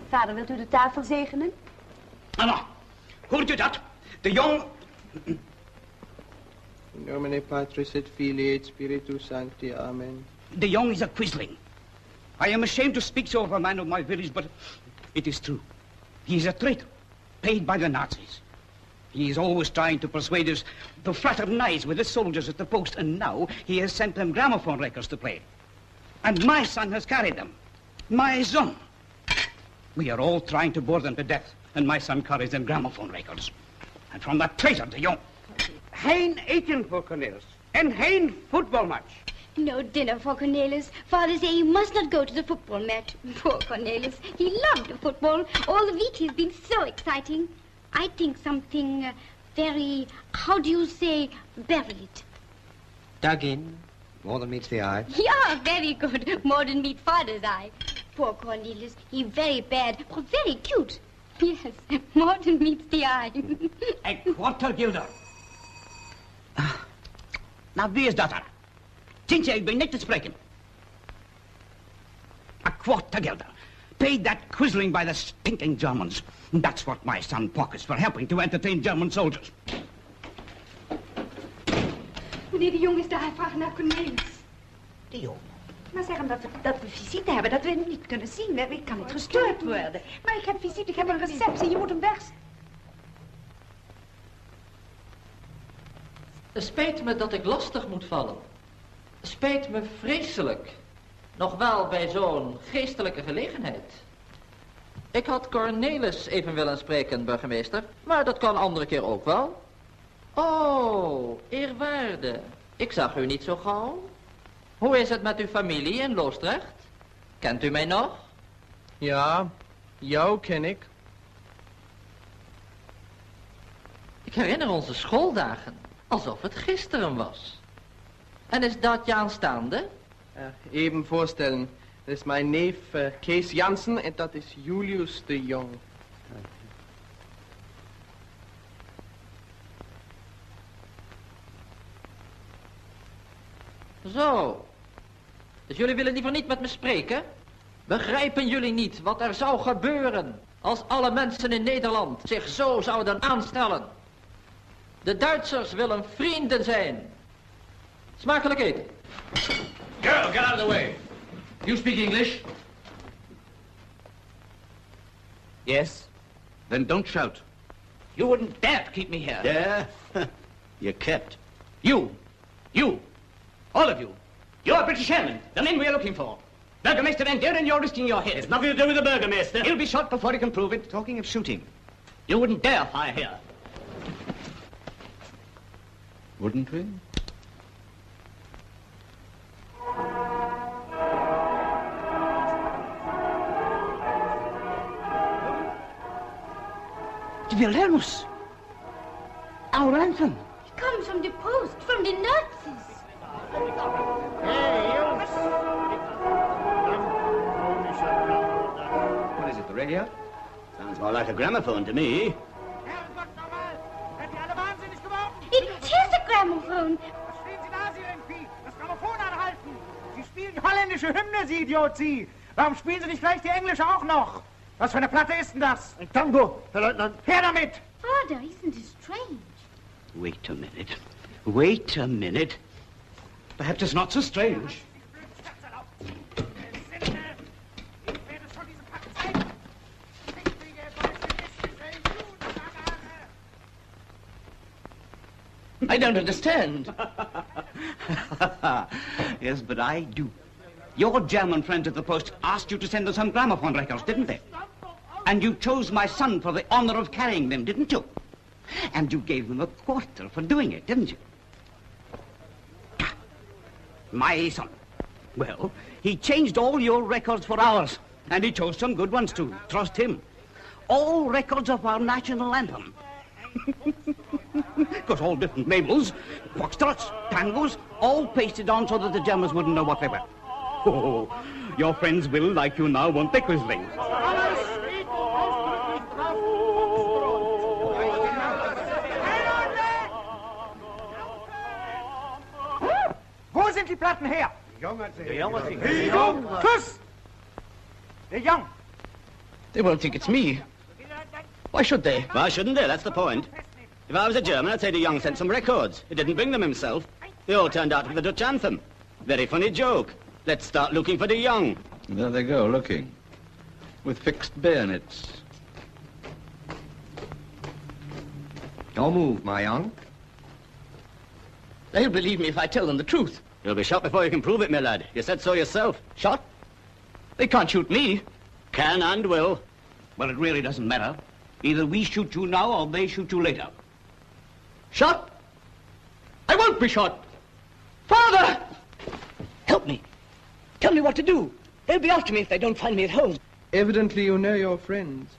Vader, wilt u de tafel zegenen? Nou, hoort u dat? De jong... In nomine Patris et Filii et Spiritus Sancti. Amen. The young is a quisling. I am ashamed to speak so of a man of my village, but it is true. He is a traitor, paid by the Nazis. He is always trying to persuade us to fraternize with the soldiers at the post, and now he has sent them gramophone records to play. And my son has carried them. My son. We are all trying to bore them to death, and my son carries them gramophone records. And from that traitor, de Jong. Geen eten voor Cornelis. En geen voetbalmatch. No dinner for Cornelis. Father said you must not go to the football match. Poor Cornelis. He loved the football. All the week he's been so exciting. I think something very, how do you say, buried. Dug in, more than meets the eye. Yeah, very good. More than meet father's eye. Poor Cornelis. He very bad, but very cute. Yes, more than meets the eye. A quarter guilder. Nou, wie is dat er? Sinds ik ben niet te spreken. A quarter guilder. Paid that quizzling by the stinking Germans. That's what my son pockets for helping to entertain German soldiers. Meneer de Jong is daar, vragen naar Cornelis. De Jong? Maar zeg hem dat we visite hebben, dat we hem niet kunnen zien. Ik kan niet gestoord worden. Maar ik heb visite, ik heb een receptie, je moet hem weg. Het spijt me dat ik lastig moet vallen. Spijt me vreselijk. Nog wel bij zo'n geestelijke gelegenheid. Ik had Cornelis even willen spreken, burgemeester. Maar dat kan andere keer ook wel. Oh, eerwaarde. Ik zag u niet zo gauw. Hoe is het met uw familie in Loosdrecht? Kent u mij nog? Ja, jou ken ik. Ik herinner onze schooldagen. Alsof het gisteren was. En is dat je aanstaande? Even voorstellen. Dat is mijn neef Kees Jansen en dat is Julius de Jong. Zo. Dus jullie willen liever niet met me spreken? Begrijpen jullie niet wat er zou gebeuren als alle mensen in Nederland zich zo zouden aanstellen? De Duitsers willen vrienden zijn. Smakelijk eten. Girl, get out of the way. You speak English? Yes. Then don't shout. You wouldn't dare to keep me here. Yeah? You're kept. You, all of you. You're British airmen, the men we're looking for. Burgermeister Van Deren, you're risking your head. It's nothing to do with the Burgermeister. He'll be shot before he can prove it. Talking of shooting. You wouldn't dare fire here. Wouldn't we? Wilhelmus. Our anthem. He comes from the post, from the Nazis. What is it, the radio? Sounds more like a gramophone to me. It is a gramophone. Das Grammophon anhalten! Sie spielen die holländische Hymne, Sie Idiot, Sie! Warum spielen Sie nicht gleich die englische auch noch? Was für eine Platte ist denn das? Ein Tango, Herr Leutnant. Her damit! Father, isn't it strange? Wait a minute. Wait a minute. Perhaps it's not so strange. I don't understand. Yes, but I do. Your German friends at the post asked you to send them some gramophone records, didn't they? And you chose my son for the honor of carrying them, didn't you? And you gave him a quarter for doing it, didn't you? My son. Well, he changed all your records for ours. And he chose some good ones too. Trust him. All records of our national anthem. Because all different labels, foxtrots, tangos, all pasted on so that the Germans wouldn't know what they were. Oh, your friends will, like you now, won't they, Quisling? Wo sind die Platten her? The Young. Kuss! The Young. They won't think it's me. Why should they? Why shouldn't they? That's the point. If I was a German, I'd say de Jong sent some records. He didn't bring them himself. They all turned out to be the Dutch anthem. Very funny joke. Let's start looking for de Jong. There they go, looking. With fixed bayonets. Don't move, my young. They'll believe me if I tell them the truth. You'll be shot before you can prove it, my lad. You said so yourself. Shot? They can't shoot me. Can and will. Well, it really doesn't matter. Either we shoot you now or they shoot you later. Shot? I won't be shot. Father! Help me. Tell me what to do. They'll be after me if they don't find me at home. Evidently you know your friends.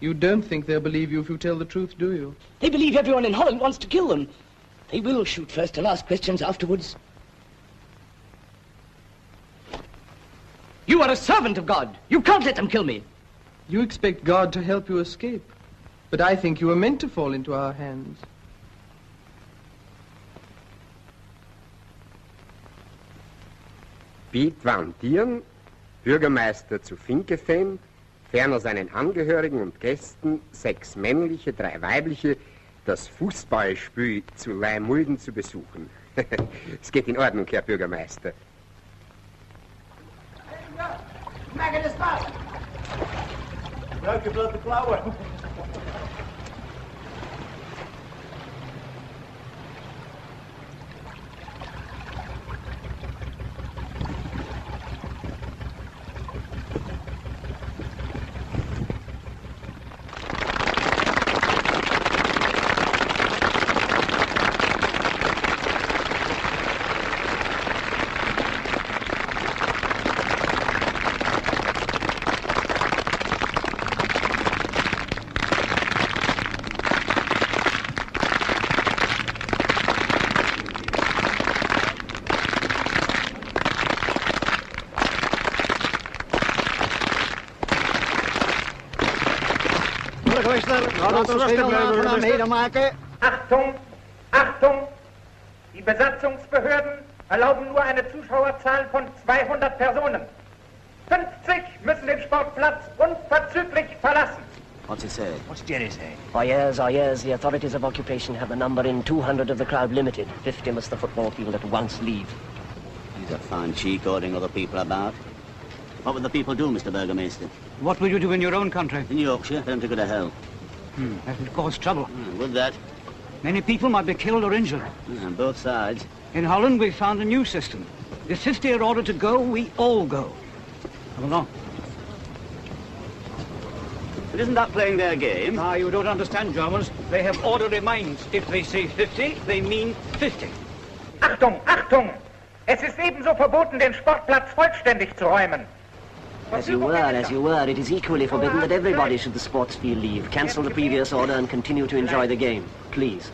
You don't think they'll believe you if you tell the truth, do you? They believe everyone in Holland wants to kill them. They will shoot first and ask questions afterwards. You are a servant of God. You can't let them kill me. You expect God to help you escape. But I think you were meant to fall into our hands. Piet van Tieren, Bürgermeister zu Vinkeveen, ferner seinen Angehörigen und Gästen, 6 männliche, 3 weibliche, das Fußballspiel zu Leimulden zu besuchen. Es geht in Ordnung, Herr Bürgermeister. Merken de spas. Gebruik je blote klauwen. Achtung! Achtung! Die Besatzungsbehörden erlauben nur eine Zuschauerzahl von 200 Personen. 50 müssen den Sportplatz unverzüglich verlassen. What's he say? What's Jerry say? Oh yes, the authorities of occupation have the number in 200 of the crowd limited. 50 must the football field at once leave. He's a fine cheek ordering other people about. What would the people do, Mr. Burgermeister? What would you do in your own country? In Yorkshire, tell them to go to hell. That would cause trouble. Would that? Many people might be killed or injured. On both sides. In Holland, we found a new system. If 50 are ordered to go, we all go. Come along. But isn't that playing their game? Ah, you don't understand, Germans. They have orderly minds. If they say 50, they mean 50. Achtung! Achtung! Es ist ebenso verboten, den Sportplatz vollständig zu räumen. As you were, it is equally forbidden that everybody should the sports field leave. Cancel the previous order and continue to enjoy the game, please.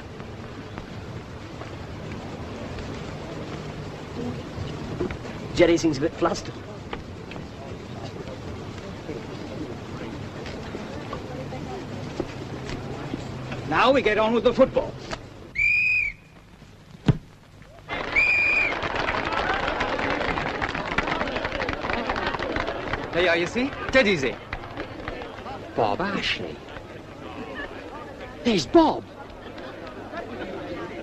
Jerry seems a bit flustered. Now we get on with the football. There you are, you see? Dead easy. Bob Ashley. There's Bob.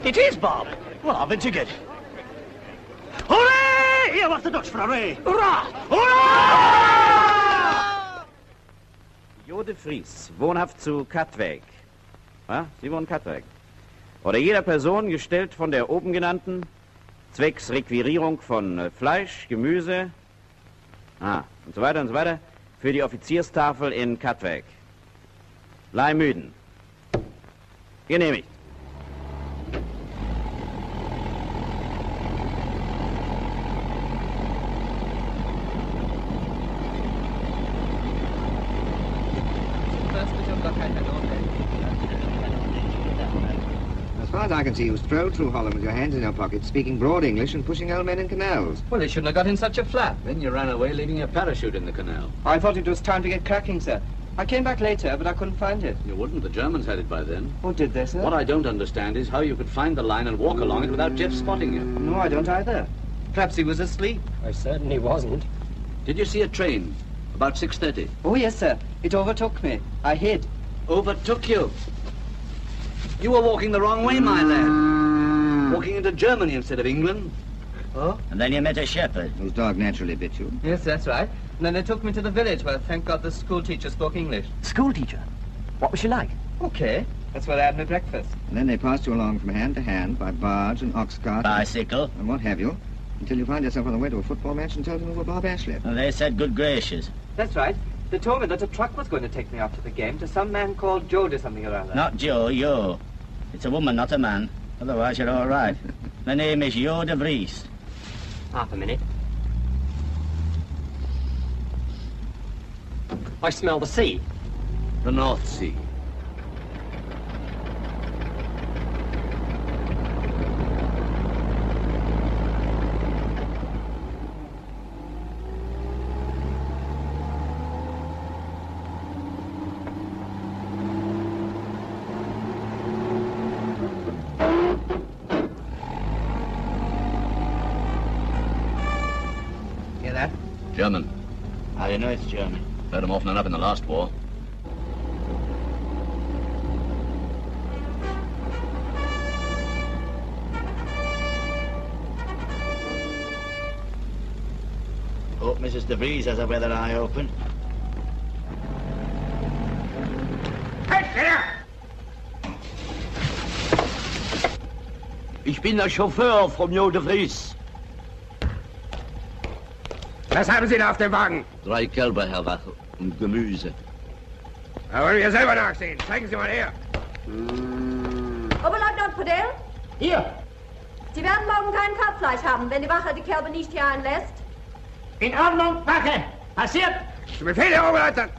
It is Bob. Well, I've been ticket. Hooray! Hier was de Dutch for hooray! Hoera! Hoera! Jode Vries, wohnhaft zu Katwijk. Ja, Sie wohnen Katwijk. Oder jeder Person gestellt von der oben genannten, zwecks Requirierung von Fleisch, Gemüse, und so weiter, für die Offizierstafel in Katwijk. Leihmüden. Genehmigt. As far as I can see, you strolled through Holland with your hands in your pockets, speaking broad English and pushing old men in canals. Well, they shouldn't have got in such a flap. Then you ran away, leaving your parachute in the canal. I thought it was time to get cracking, sir. I came back later, but I couldn't find it. You wouldn't. The Germans had it by then. Oh, did they, sir? What I don't understand is how you could find the line and walk along it without Jeff spotting you. No, I don't either. Perhaps he was asleep. I certainly wasn't. Did you see a train? About 6:30. Oh, yes, sir. It overtook me. I hid. Overtook you? You were walking the wrong way, my lad. Walking into Germany instead of England. Oh? And then you met a shepherd. Whose dog naturally bit you. Yes, that's right. And then they took me to the village where, thank God, the school teacher spoke English. School teacher? What was she like? Okay. That's where I had my breakfast. And then they passed you along from hand to hand by barge and ox cart. Bicycle. And what have you, until you find yourself on the way to a football match and Telton over Bob Ashley. And they said good gracious. That's right. They told me that a truck was going to take me after the game to some man called Jody something or other. Not Joe, Yo. It's a woman, not a man. Otherwise, you're all right. My name is Hugh de Vries. Half a minute. I smell the sea. The North Sea. Hear that? German. How do you know it's German? Heard them often enough in the last war. Hope Mrs. de Vries has a weather eye open. Ich bin der Chauffeur von Jo de Vries. Was haben Sie da auf dem Wagen? 3 Kälber, Herr Wachel, und Gemüse. Da wollen wir selber nachsehen. Zeigen Sie mal her. Oberleutnant Podell? Hier. Sie werden morgen kein Kalbfleisch haben, wenn die Wache die Kälber nicht hier einlässt. In Ordnung, Wache. Passiert. Zu Befehl, Herr Oberleutnant.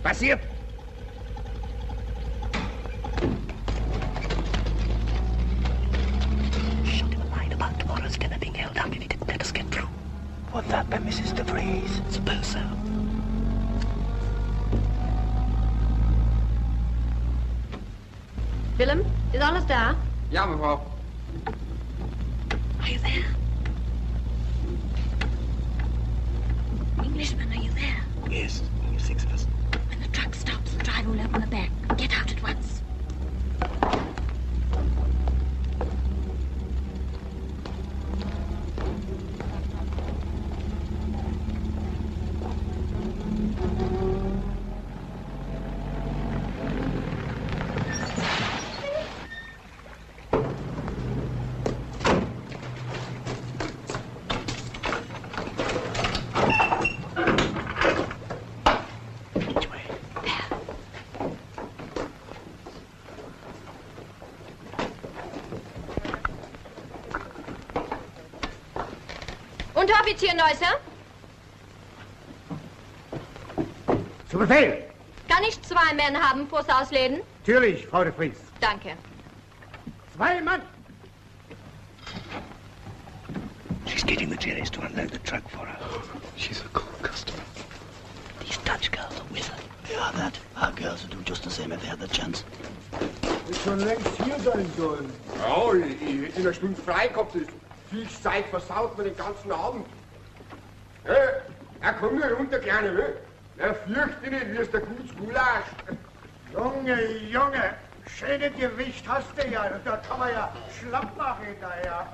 Passiert. Shot him a line about tomorrow's dinner being held up if he didn't let us get through. Would that be Mrs. de Vries? Suppose so. Willem, is alles daar? Ja, mevrouw. Are you there? Englishman, are you there? Yes, only 6 of us. When the truck stops, the driver will open the back. Get out at once. Unteroffizier Neusser? Zu Befehl. Kann ich 2 Männer haben fürs Ausleden? Natürlich, Frau de Vries. Danke. 2 Mann. She's getting the jellies to unload the truck for her. She's a cool customer. These Dutch girls are with her. They are that. Our girls would do just the same if they had the chance. Ist schon längst hier sein sollen. Ja, ich hätte in einer Stunde frei gehabt. Das viel Zeit versaut mir den ganzen Abend. Komm nur runter, Kleine. Na, fürchte nicht, wie ist der gutes Gulasch. Junge, schönes Gewicht hast du ja. Da kann man ja schlapp machen hinterher.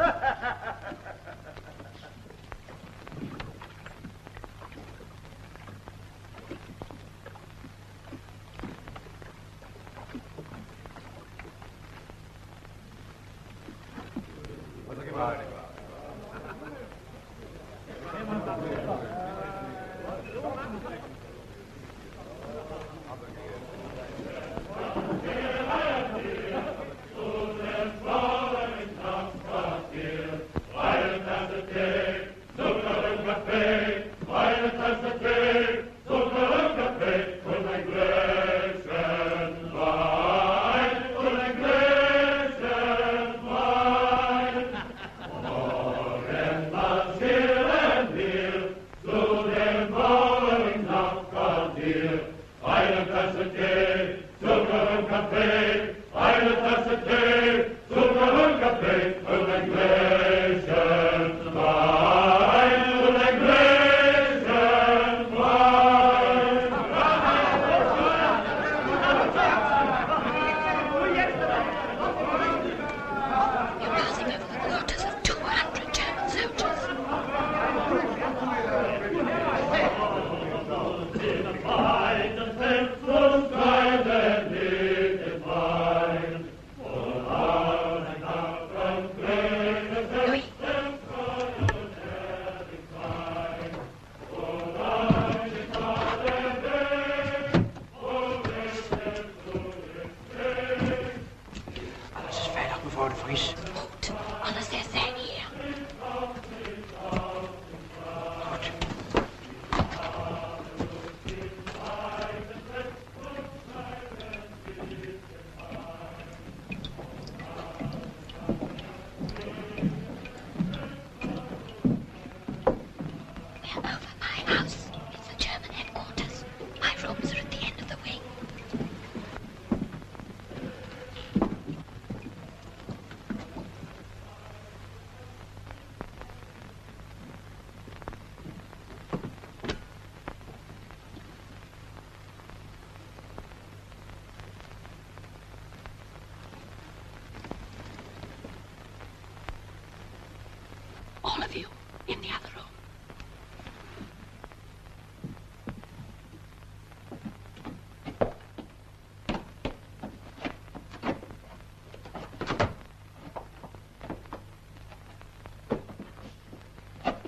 All of you in the other room.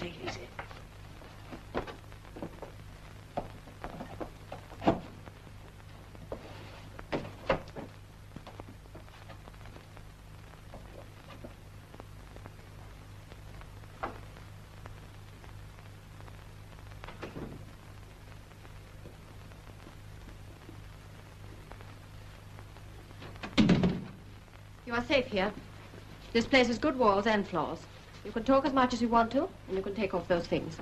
Take it easy. You are safe here. This place has good walls and floors. You can talk as much as you want to, and you can take off those things.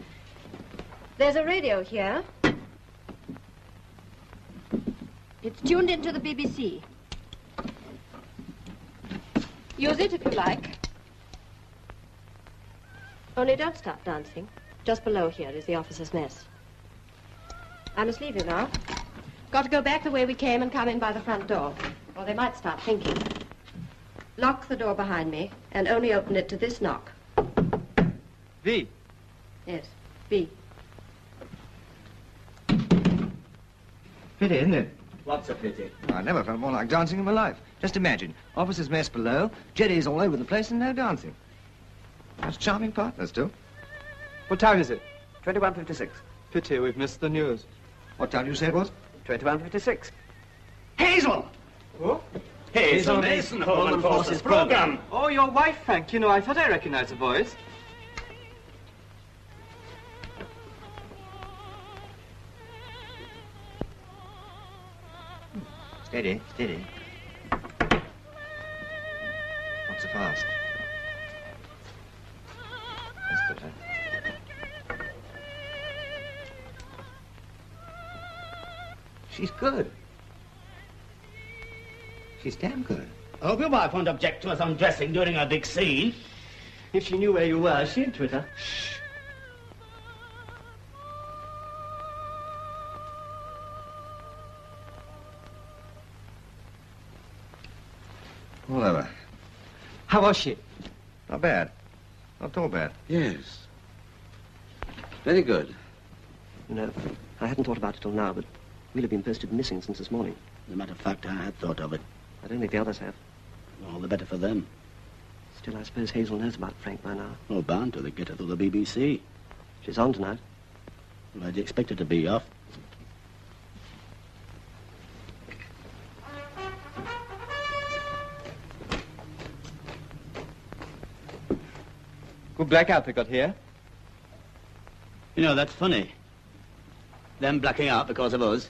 There's a radio here. It's tuned into the BBC. Use it if you like. Only don't start dancing. Just below here is the officers' mess. I must leave you now. Got to go back the way we came and come in by the front door, or they might start thinking. Lock the door behind me, and only open it to this knock. V? Yes, V. Pity, isn't it? What's a pity? I never felt more like dancing in my life. Just imagine, officers' mess below, jetties all over the place, and no dancing. That's charming partners, too. What time is it? 21:56. Pity, we've missed the news. What time did you say it was? 21:56. Hazel! Who? Hazel Mason, Home Forces program. Oh, your wife, Frank. You know, I thought I recognized the voice. Steady, steady. Not so fast. That's better. She's good. She's damn good. I hope your wife won't object to us undressing during our big scene. If she knew where you were, she'd Twitter. Shh. All over. How was she? Not bad. Not too bad. Yes. Very good. You know, I hadn't thought about it till now, but we'll have been posted missing since this morning. As a matter of fact, I had thought of it. I don't think the others have. All the better for them. Still, I suppose Hazel knows about Frank by now. Oh, bound to. They get her through the BBC. She's on tonight. Well, I'd expect her to be off. Good blackout they got here. You know, that's funny. Them blacking out because of us.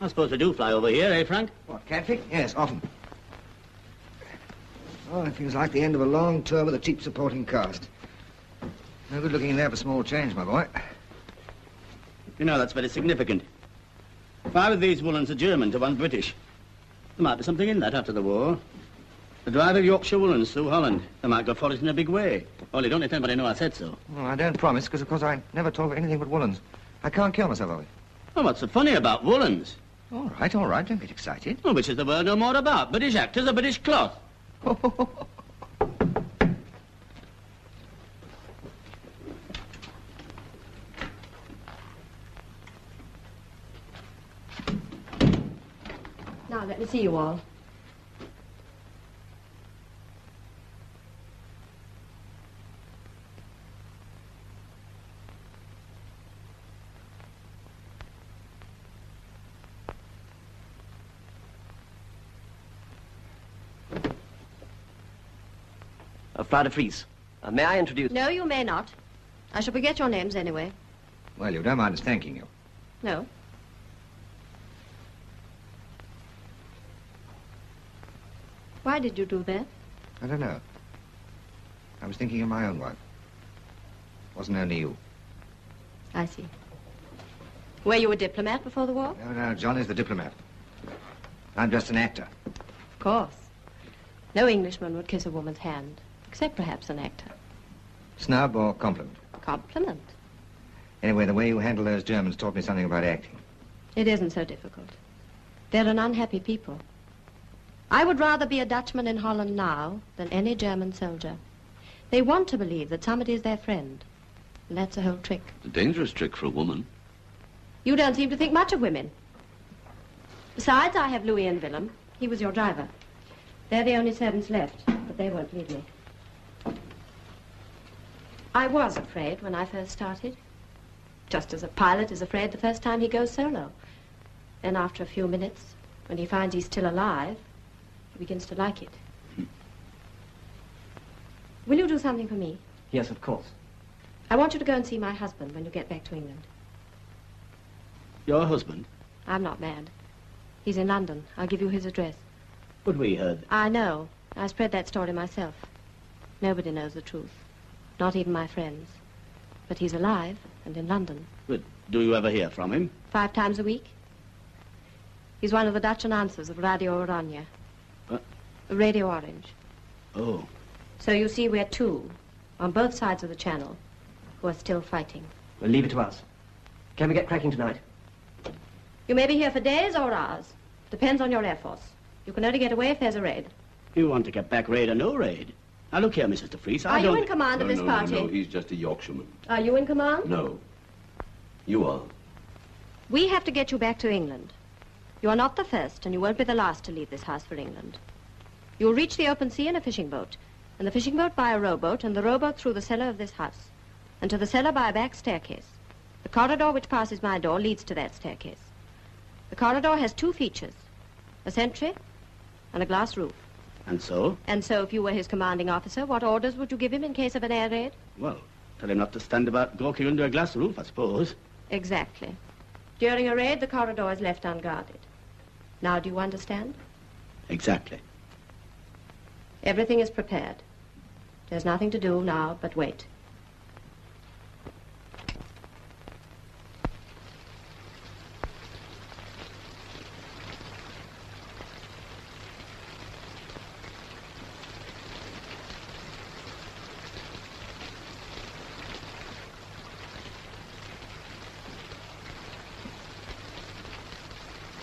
I suppose we do fly over here, eh, Frank? What, Catwick? Yes, often. Oh, it feels like the end of a long tour with a cheap supporting cast. No good looking in there for small change, my boy. You know, that's very significant. 5 of these woolens are German to 1 British. There might be something in that after the war. The drive of Yorkshire woolens through Holland. They might go for it in a big way. Only don't let anybody know I said so. Well, I don't promise, because, of course, I never talk of anything but woolens. I can't kill myself of it. Well, what's so funny about woolens? All right, don't get excited. Well, which is the word no more about? British actors or British cloth? Now, let me see you all. Frau de Vries, may I introduce... No, you may not. I shall forget your names anyway. Well, you don't mind us thanking you. No. Why did you do that? I don't know. I was thinking of my own wife. Wasn't only you. I see. Were you a diplomat before the war? No, John is the diplomat. I'm just an actor. Of course. No Englishman would kiss a woman's hand, except perhaps an actor. Snub or compliment? Compliment. Anyway, the way you handle those Germans taught me something about acting. It isn't so difficult. They're an unhappy people. I would rather be a Dutchman in Holland now than any German soldier. They want to believe that somebody is their friend. And that's the whole trick. A dangerous trick for a woman. You don't seem to think much of women. Besides, I have Louis and Willem. He was your driver. They're the only servants left, but they won't leave me. I was afraid when I first started. Just as a pilot is afraid the first time he goes solo. Then after a few minutes, when he finds he's still alive, he begins to like it. Will you do something for me? Yes, of course. I want you to go and see my husband when you get back to England. Your husband? I'm not mad. He's in London. I'll give you his address. But we heard... I know. I spread that story myself. Nobody knows the truth. Not even my friends. But he's alive and in London. But do you ever hear from him? 5 times a week. He's one of the Dutch announcers of Radio Oranje. What? Radio Orange. Oh. So you see, we're 2, on both sides of the channel, who are still fighting. Well, leave it to us. Can we get cracking tonight? You may be here for days or hours. Depends on your Air Force. You can only get away if there's a raid. You want to get back, raid or no raid? Now, look here, Mrs. de Vries, Are you in command of this party? No, he's just a Yorkshireman. Are you in command? No. You are. We have to get you back to England. You are not the first, and you won't be the last to leave this house for England. You'll reach the open sea in a fishing boat, and the fishing boat by a rowboat, and the rowboat through the cellar of this house, and to the cellar by a back staircase. The corridor which passes my door leads to that staircase. The corridor has 2 features, a sentry and a glass roof. And so? And so, if you were his commanding officer, what orders would you give him in case of an air raid? Well, tell him not to stand about gawking under a glass roof, I suppose. Exactly. During a raid, the corridor is left unguarded. Now, do you understand? Exactly. Everything is prepared. There's nothing to do now but wait.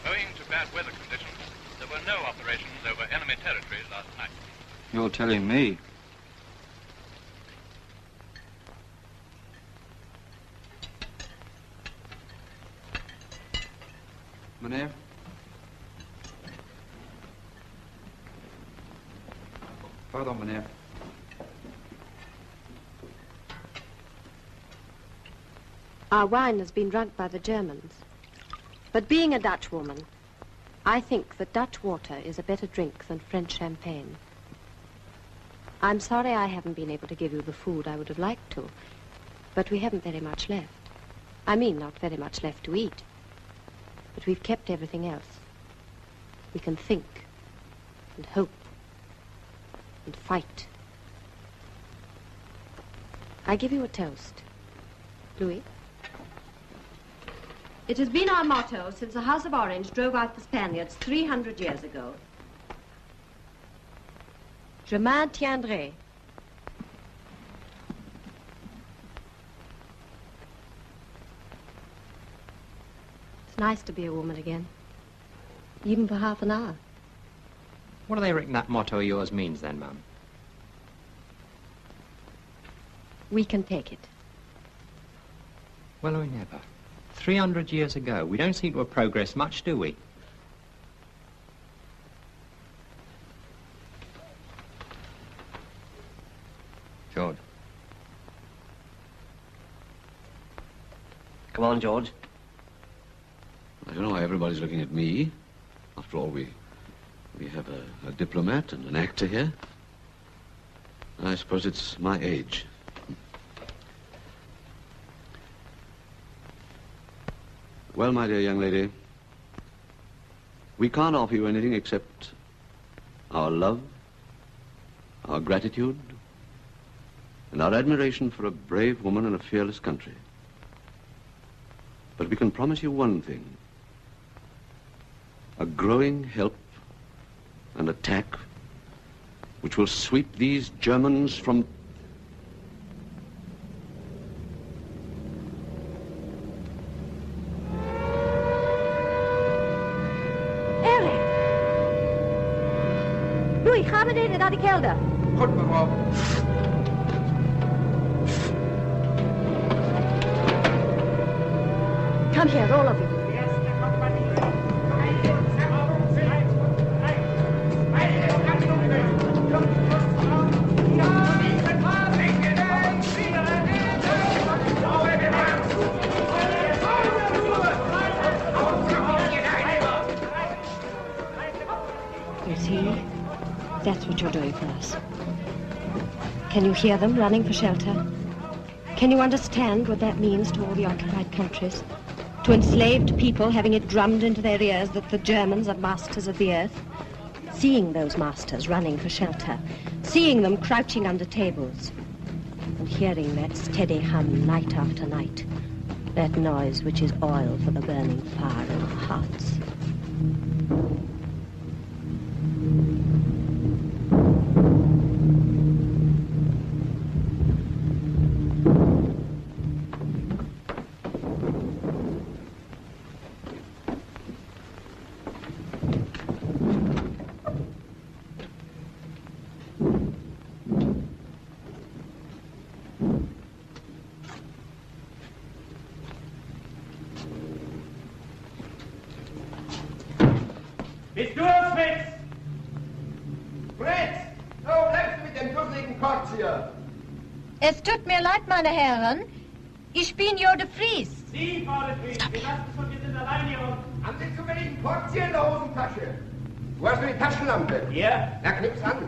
Owing to bad weather conditions, there were no operations over enemy territories last night. You're telling me. Meneer? Pardon, meneer. Our wine has been drunk by the Germans. But being a Dutch woman, I think that Dutch water is a better drink than French champagne. I'm sorry I haven't been able to give you the food I would have liked to. But we haven't very much left. I mean, not very much left to eat. But we've kept everything else. We can think and hope and fight. I give you a toast. Louis? It has been our motto since the House of Orange drove out the Spaniards 300 years ago. Je maintiendrai. It's nice to be a woman again. Even for half an hour. What do they reckon that motto of yours means then, Mum? We can take it. Well, we never. 300 years ago. We don't seem to have progressed much, do we? George. Come on, George. I don't know why everybody's looking at me. After all, we have a diplomat and an actor here. I suppose it's my age. Well, my dear young lady, we can't offer you anything except our love, our gratitude, and our admiration for a brave woman and a fearless country. But we can promise you one thing: a growing help and attack which will sweep these Germans from... Emeric! Louis, ga beneden naar de kelder. Goed, mevrouw. Come here, all of you. You see, that's what you're doing for us. Can you hear them running for shelter? Can you understand what that means to all the occupied countries? To enslaved people having it drummed into their ears that the Germans are masters of the earth? Seeing those masters running for shelter, seeing them crouching under tables, and hearing that steady hum night after night, that noise which is oil for the burning fire in our hearts. Bist du es, Fritz? Fritz! Wo bleibst du mit dem dusseligen Korkzieher? Es tut mir leid, meine Herren. Ich bin Jode Fries. Sie, Frau de Fries, wir lassen es und wir sind allein hier unten. Haben Sie zufällig einen Korkzieher in der Hosentasche? Wo hast du die Taschenlampe? Hier. Na, knips an.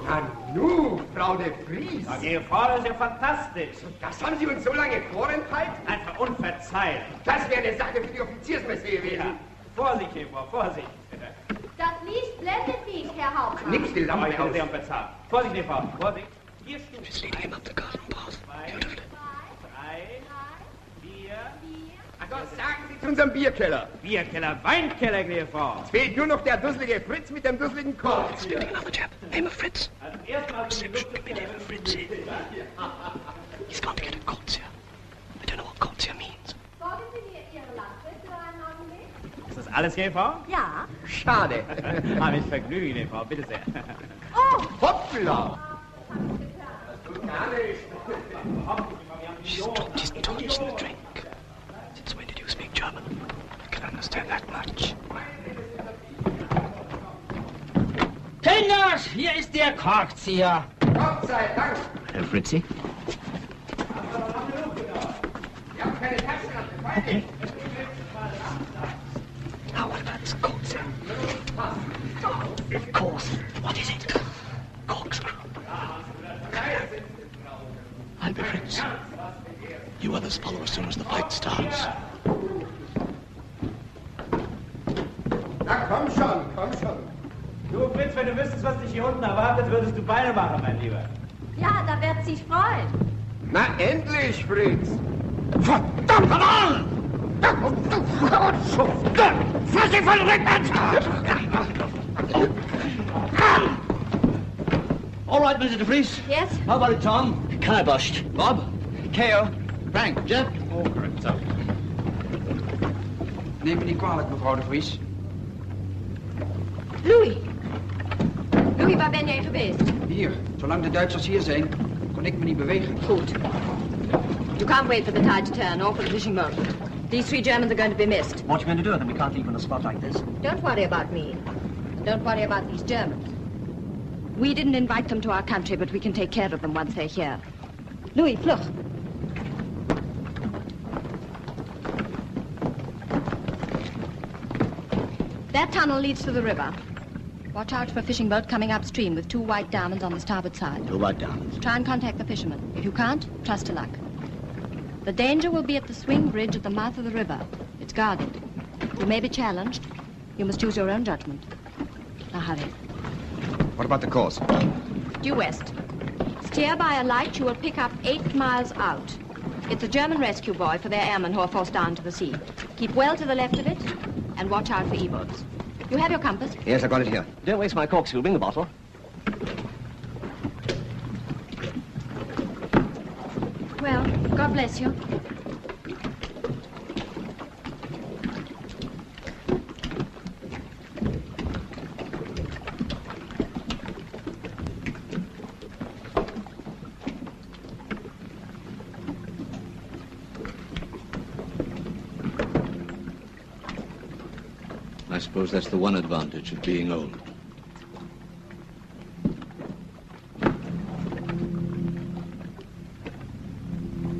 Na nu, Frau de Vries. Na, Ihre Frau, das ist ja fantastisch. Das haben Sie uns so lange vorenthalten? Einfach unverzeihlich. Das wäre eine Sache für die Offiziersmesse gewesen. Ja. Vorsicht, Frau, Vorsicht. Das Licht blendet mich, Herr Hauptmann. Nichts die Lampe ich aus. Sie bezahlt. Vorsicht, Frau, Vorsicht. Hier steht... She's leading him up the garden path. Beautifully. 3, 4... Ach, was sagen Sie zu unserem Bierkeller? Bierkeller, Weinkeller, liebe Frau. Es fehlt nur noch der dusselige Fritz mit dem dusseligen Korkzieher. Another chap. Name of Fritz. Also erstmal sind die Give me name of Fritzy. He's gone to get a Korkzieher. I don't know what Korkzieher means. Folgen Sie mir Ihre Lampe für einen Augenblick? Ist das alles, liebe Frau? Ja. Schade. Mit Vergnügen, liebe Frau, bitte sehr. Oh! Hoppla! Das tut gar nicht. She's dropped his torch in the drink. Since when did you speak German? I can understand that much. Kinder, hier ist der Korkzieher. Gott sei Dank. Hello, Fritzy. Wir haben keine Taschenlampe. Okay. Now what about this Korkzieher? Of course. What is it? Corkscrew. I'll be Fritz. You others follow as soon as the fight starts. Na, komm schon, komm schon. Du, Fritz, wenn du wüsstest, was dich hier unten erwartet, würdest du Beine machen, mein Lieber. Ja, da wird sich freuen. Na, endlich, Fritz. Verdammt nochmal! Fass dich von rückwärts! All right, Mr. DeVries. Yes? How about it, Tom? Kibosh. Bob? K.O.? Frank? Jeff? Oh, correct, sir. Neem me niet kwalijk, mevrouw de Vries. Louis. Louis, waar ben jij geweest? Hier, zolang de Duitsers hier zijn, kon ik me niet bewegen. Goed. You can't wait for the tide to turn or for the fishing boat. These 3 Germans are going to be missed. What are you going to do with them? We can't leave on a spot like this. Don't worry about me. And don't worry about these Germans. We didn't invite them to our country, but we can take care of them once they're here. Louis, vlug. That tunnel leads to the river. Watch out for a fishing boat coming upstream with 2 white diamonds on the starboard side. 2 white diamonds. Try and contact the fishermen. If you can't, trust to luck. The danger will be at the swing bridge at the mouth of the river. It's guarded. You may be challenged. You must use your own judgment. Now hurry. What about the course? Due west. Steer by a light you will pick up 8 miles out. It's a German rescue buoy for their airmen who are forced down to the sea. Keep well to the left of it and watch out for E-boats. You have your compass? Yes, I got it here. Don't waste my corkscrew. Bring the bottle. Well, God bless you. I suppose that's the one advantage of being old.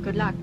Good luck.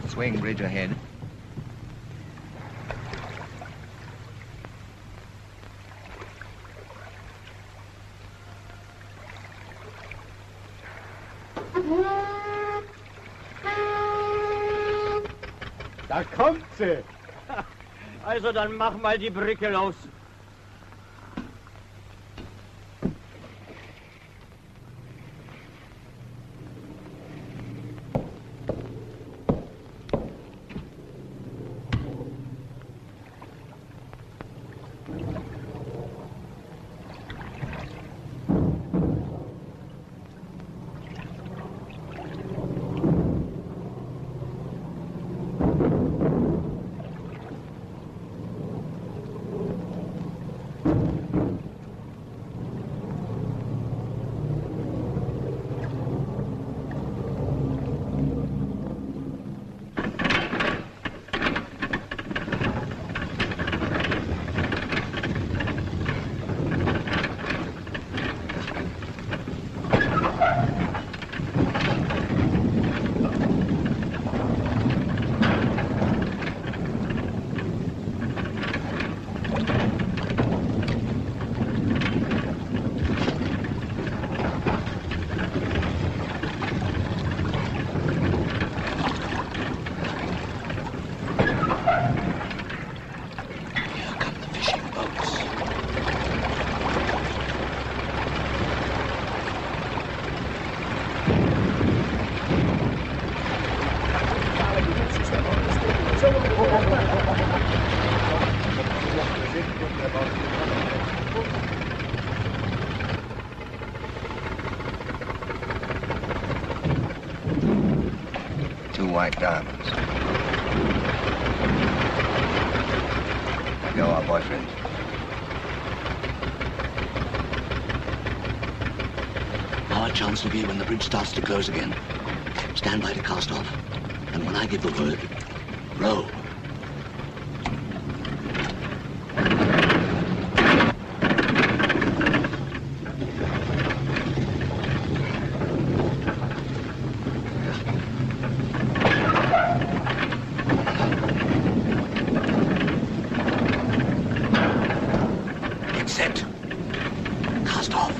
Swing bridge ahead. Da kommt sie. Also dann mach mal die Brücke los. white diamonds. You're our boyfriend. Our chance will be when the bridge starts to close again. Stand by to cast off. And when I give the word, row. Get set. Cast off.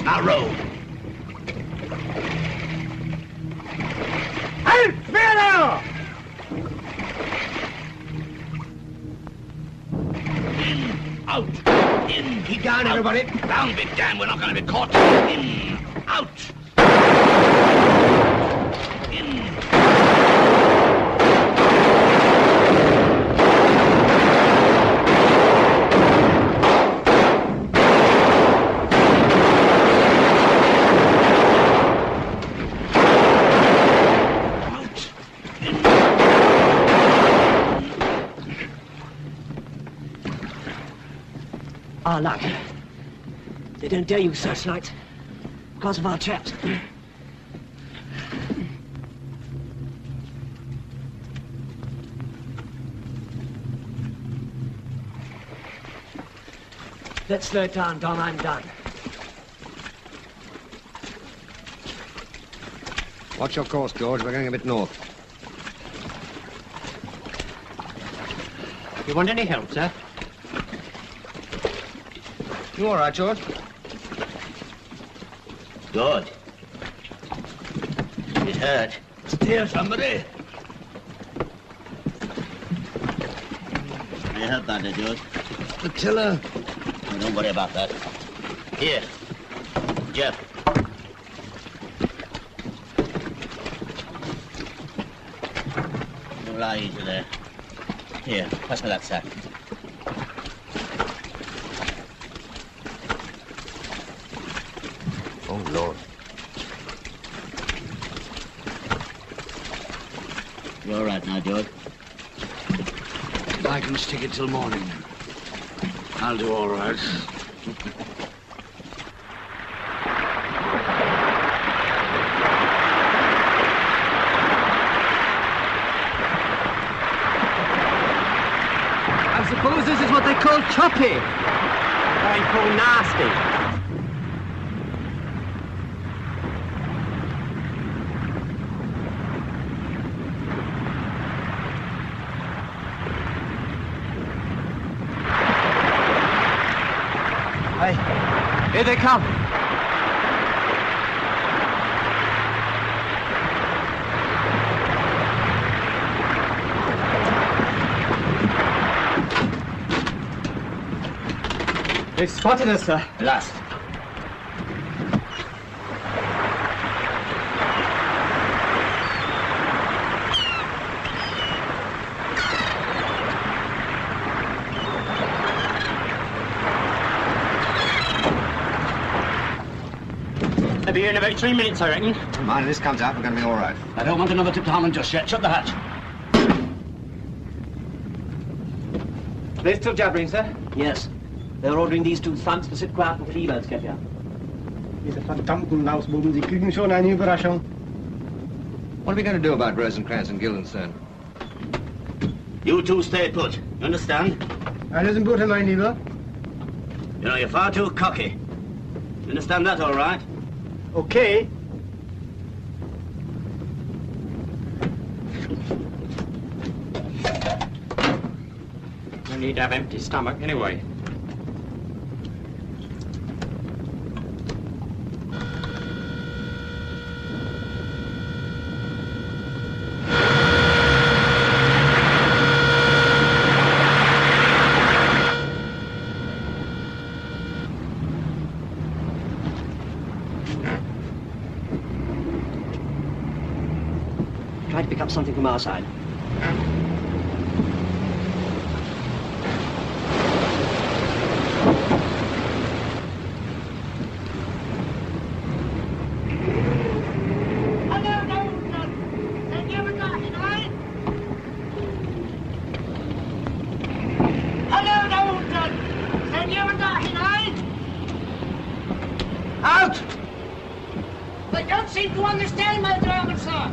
Now row. Halt! Wer da? Out! In! Keep down, everybody! Down, big damn! We're not going to be caught! In! Out! In! Our luck. They don't dare use searchlights because of our traps. Let's slow it down, Don. I'm done. Watch your course, George. We're going a bit north. You want any help, sir? You all right, George? Good. It hurt. Steer, somebody. You hurt that, did George? The tiller. Oh, don't worry about that. Here. Jeff. You lie easy there. Here, pass me that sack. Oh, Lord. You all right now, George? If I can stick it till morning, I'll do all right. I suppose this is what they call choppy. I call nasty. Here they come. They've spotted us, sir. Last. They'll be here in about 3 minutes, I reckon. Mind, if this comes out, we're going to be all right. I don't want another trip to Holland just yet. Shut the hatch. They're still jabbering, sir? Yes. They're ordering these two thugs to sit quiet until E-Mails get here. Diese verdammten Lausbuben, sie kriegen schon eine Überraschung. What are we going to do about Rosencrantz and Guildenstern? You two stay put. You understand? Alles im Gute, mein Lieber. You know, you're far too cocky. You understand that, all right? Okay. You need to have empty stomach anyway. Try to pick up something from our side. Out! They don't seem to understand my German, sir.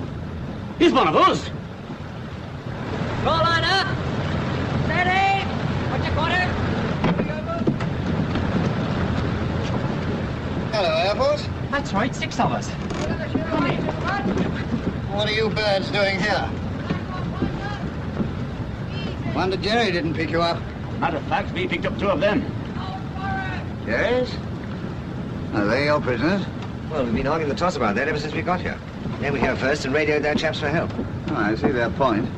He's one of us. Roll line up. Steady. What you got it? Hello, Air Force. That's right, 6 of us. Come in. What are you birds doing here? Wonder Jerry didn't pick you up. Matter of fact, we picked up 2 of them. Yes? Are they your prisoners? Well, we've been arguing the toss about that ever since we got here. They were here first and radioed their chaps for help. Oh, I see their point.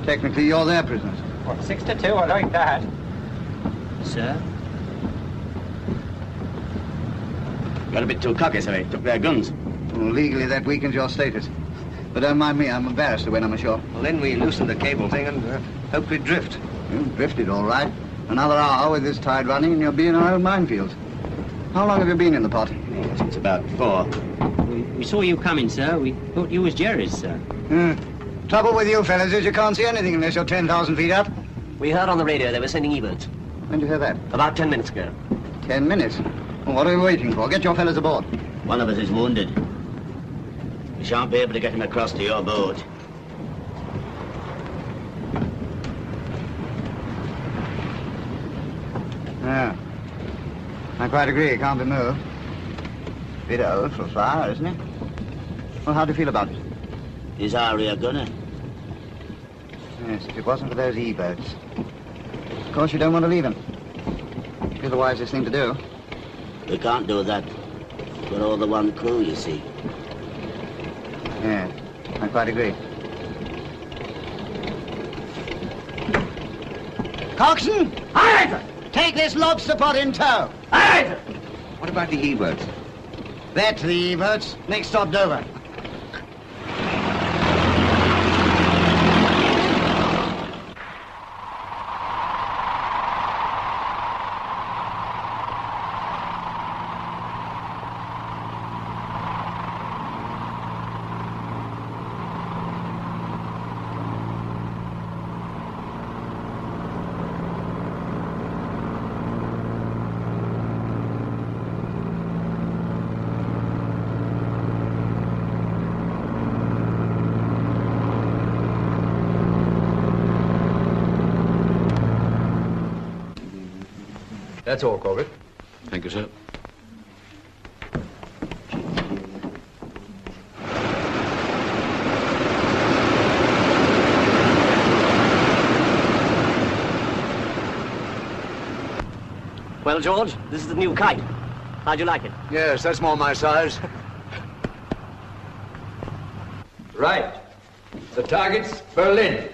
Technically, you're their prisoners. What, 6 to 2? I like that. Sir? Got a bit too cocky, so they took their guns. Well, legally, that weakens your status. But don't mind me, I'm embarrassed when I'm ashore. Well, then we loosened the cable thing and hoped we'd drift. You've drifted, all right. Another hour with this tide running and you'll be in our own minefields. How long have you been in the pot? Since about 4. We saw you coming, sir. We thought you was Jerry's, sir. Trouble with you fellas is you can't see anything unless you're 10,000 feet up. We heard on the radio they were sending E-birds. When did you hear that? About 10 minutes ago. 10 minutes? Well, what are we waiting for? Get your fellas aboard. One of us is wounded. We shan't be able to get him across to your boat. Yeah. I quite agree, it can't be moved. Bit old for a fire, isn't it? Well, how do you feel about it? Is Ari a gunner? Yes, if it wasn't for those E-boats. Of course, you don't want to leave him. It'd be the wisest thing to do. We can't do that. We're all the one crew, you see. Yeah, I quite agree. Coxswain! Aye! Take this lobster pot in tow. Aye! What about the E-boats? That's the E-boats. Next stop, Dover. That's all, Corbett. Thank you, sir. Well, George, this is the new kite. How'd you like it? Yes, that's more my size. Right. The target's Berlin.